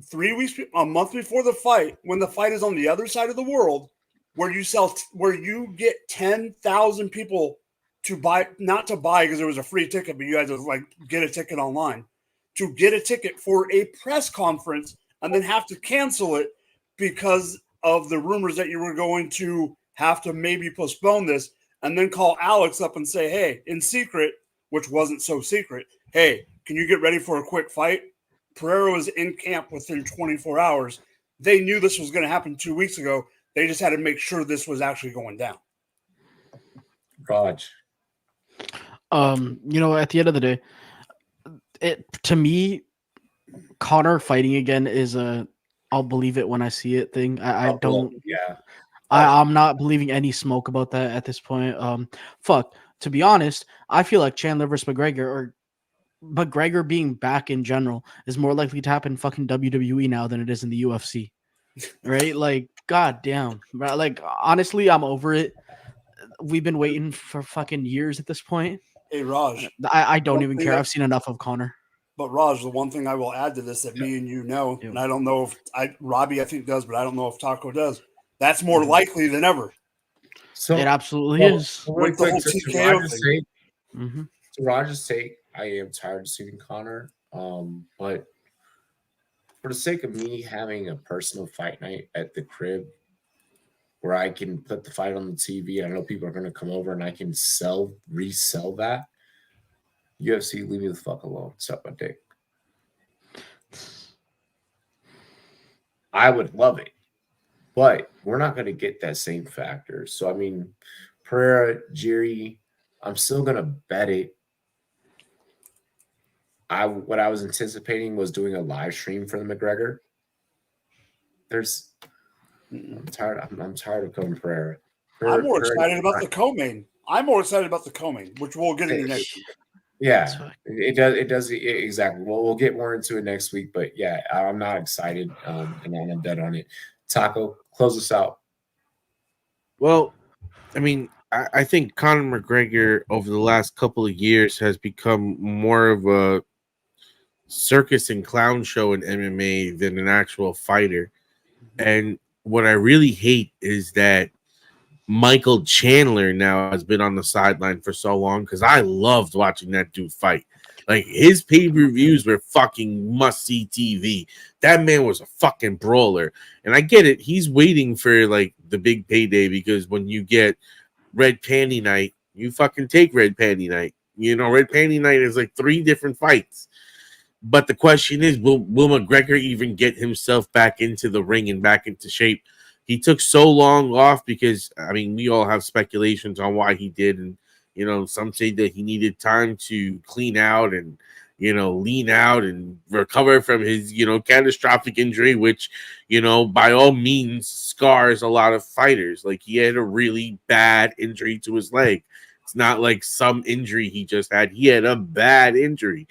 3 weeks, a month before the fight, when the fight is on the other side of the world, where you get 10,000 people to buy, not to buy because there was a free ticket, but you had to get a ticket online, to get a ticket for a press conference and then have to cancel it because of the rumors that you were going to have to maybe postpone this, and then call Alex up and say, hey, in secret, which wasn't so secret, hey, can you get ready for a quick fight? Pereira was in camp within 24 hours. They knew this was going to happen 2 weeks ago. They just had to make sure this was actually going down. Raj. At the end of the day, to me, Conor fighting again is I'll believe it when I see it thing. I don't. Yeah. I'm not believing any smoke about that at this point. To be honest, I feel like Chandler versus McGregor or McGregor being back in general is more likely to happen in fucking WWE now than it is in the UFC. Right? Like, goddamn. Like, honestly, I'm over it. We've been waiting for fucking years at this point. Hey, Raj. I don't even care. I've seen enough of Conor. But Raj, the one thing I will add to this that me and you know, and I don't know if Robbie I think does, but I don't know if Taco does. That's more likely than ever. So it absolutely is. Real quick, to Raj's sake, I am tired of seeing Conor. But for the sake of me having a personal fight night at the crib where I can put the fight on the TV and I know people are going to come over and I can resell that, UFC, leave me the fuck alone. Suck my dick. I would love it. But we're not going to get that same factor. So, I mean, Pereira, Jiri, I'm still going to bet it. What I was anticipating was doing a live stream for the McGregor. I'm tired of coming I'm more excited about the co-main. I'm more excited about the co-main, which we'll get into next week. Yeah, it does. It does exactly. Well, we'll get more into it next week, but yeah, I'm not excited, and I'm done on it. Taco, close us out. Well, I mean, I think Conor McGregor over the last couple of years has become more of a circus and clown show in MMA than an actual fighter. And what I really hate is that Michael Chandler now has been on the sideline for so long because I loved watching that dude fight. Like his pay-per-views were fucking must-see TV. That man was a fucking brawler. And I get it. He's waiting for like the big payday because when you get Red Panty Night, you fucking take Red Panty Night. You know, Red Panty Night is like 3 different fights. But the question is, will McGregor even get himself back into the ring and back into shape? He took so long off because, I mean, we all have speculations on why he did. And, you know, some say that he needed time to clean out and, you know, lean out and recover from his, you know, catastrophic injury, which, you know, by all means scars a lot of fighters. Like he had a really bad injury to his leg. It's not like some injury he just had. He had a bad injury.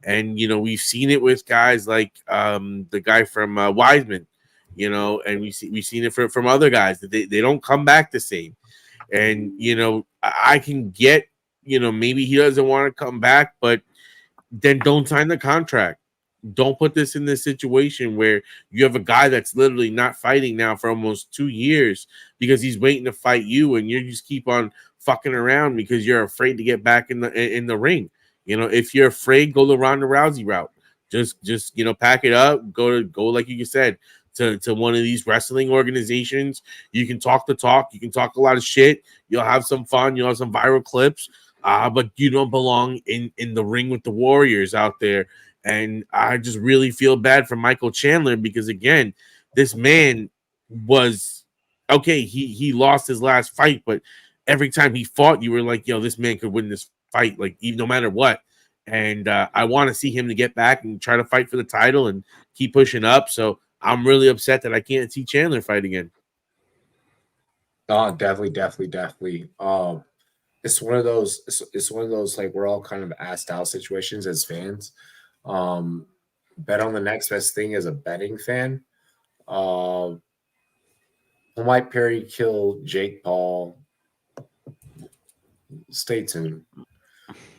And, you know, we've seen it with guys like the guy from Wiseman, you know, and we've seen it from other guys that they don't come back the same. And, you know, I can get, you know, maybe he doesn't want to come back, but then don't sign the contract. Don't put this in this situation where you have a guy that's literally not fighting now for almost 2 years because he's waiting to fight you, and you just keep on fucking around because you're afraid to get back in the ring. You know, if you're afraid, go the Ronda Rousey route. Just you know, pack it up. Go like you said to one of these wrestling organizations. You can talk the talk. You can talk a lot of shit. You'll have some fun. You'll have some viral clips. But you don't belong in the ring with the Warriors out there. And I just really feel bad for Michael Chandler because again, this man was okay. He lost his last fight, but every time he fought, you were like, yo, this man could win this fight, like even no matter what. And I want to see him to get back and try to fight for the title and keep pushing up. So I'm really upset that I can't see Chandler fight again. Oh, definitely. It's one of those. It's one of those like we're all kind of asked out situations as fans. Bet on the next best thing as a betting fan. Might Perry kill Jake Paul? Stay tuned.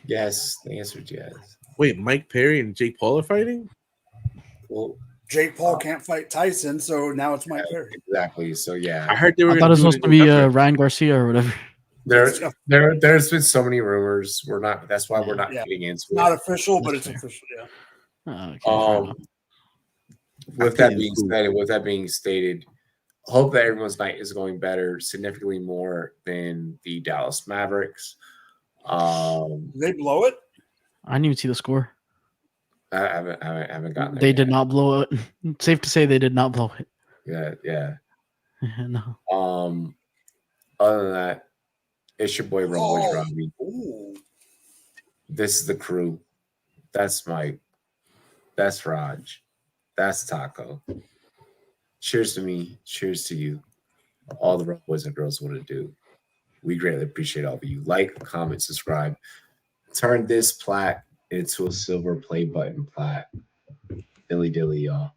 Yes, the answer is yes. Wait, Mike Perry and Jake Paul are fighting? Well, Jake Paul can't fight Tyson, so now it's Mike Perry. Exactly. So yeah, I heard they were. I thought it was supposed to be Ryan Garcia or whatever. There's been so many rumors. We're not. That's why we're not getting into it. Not official, but it's official. Yeah. Okay, with that being stated, hope that everyone's night is going better, significantly more than the Dallas Mavericks. Did they blow it? I didn't even see the score. I haven't gotten there. They did not blow it. Safe to say they did not blow it. Yeah. No. Other than that, it's your boy Rumboyz Robbie. This is the crew. That's Mike. That's Raj. That's Taco. Cheers to me. Cheers to you. All the boys and girls want to do. We greatly appreciate all of you. Like, comment, subscribe. Turn this plat into a silver play button plat. Dilly dilly, y'all.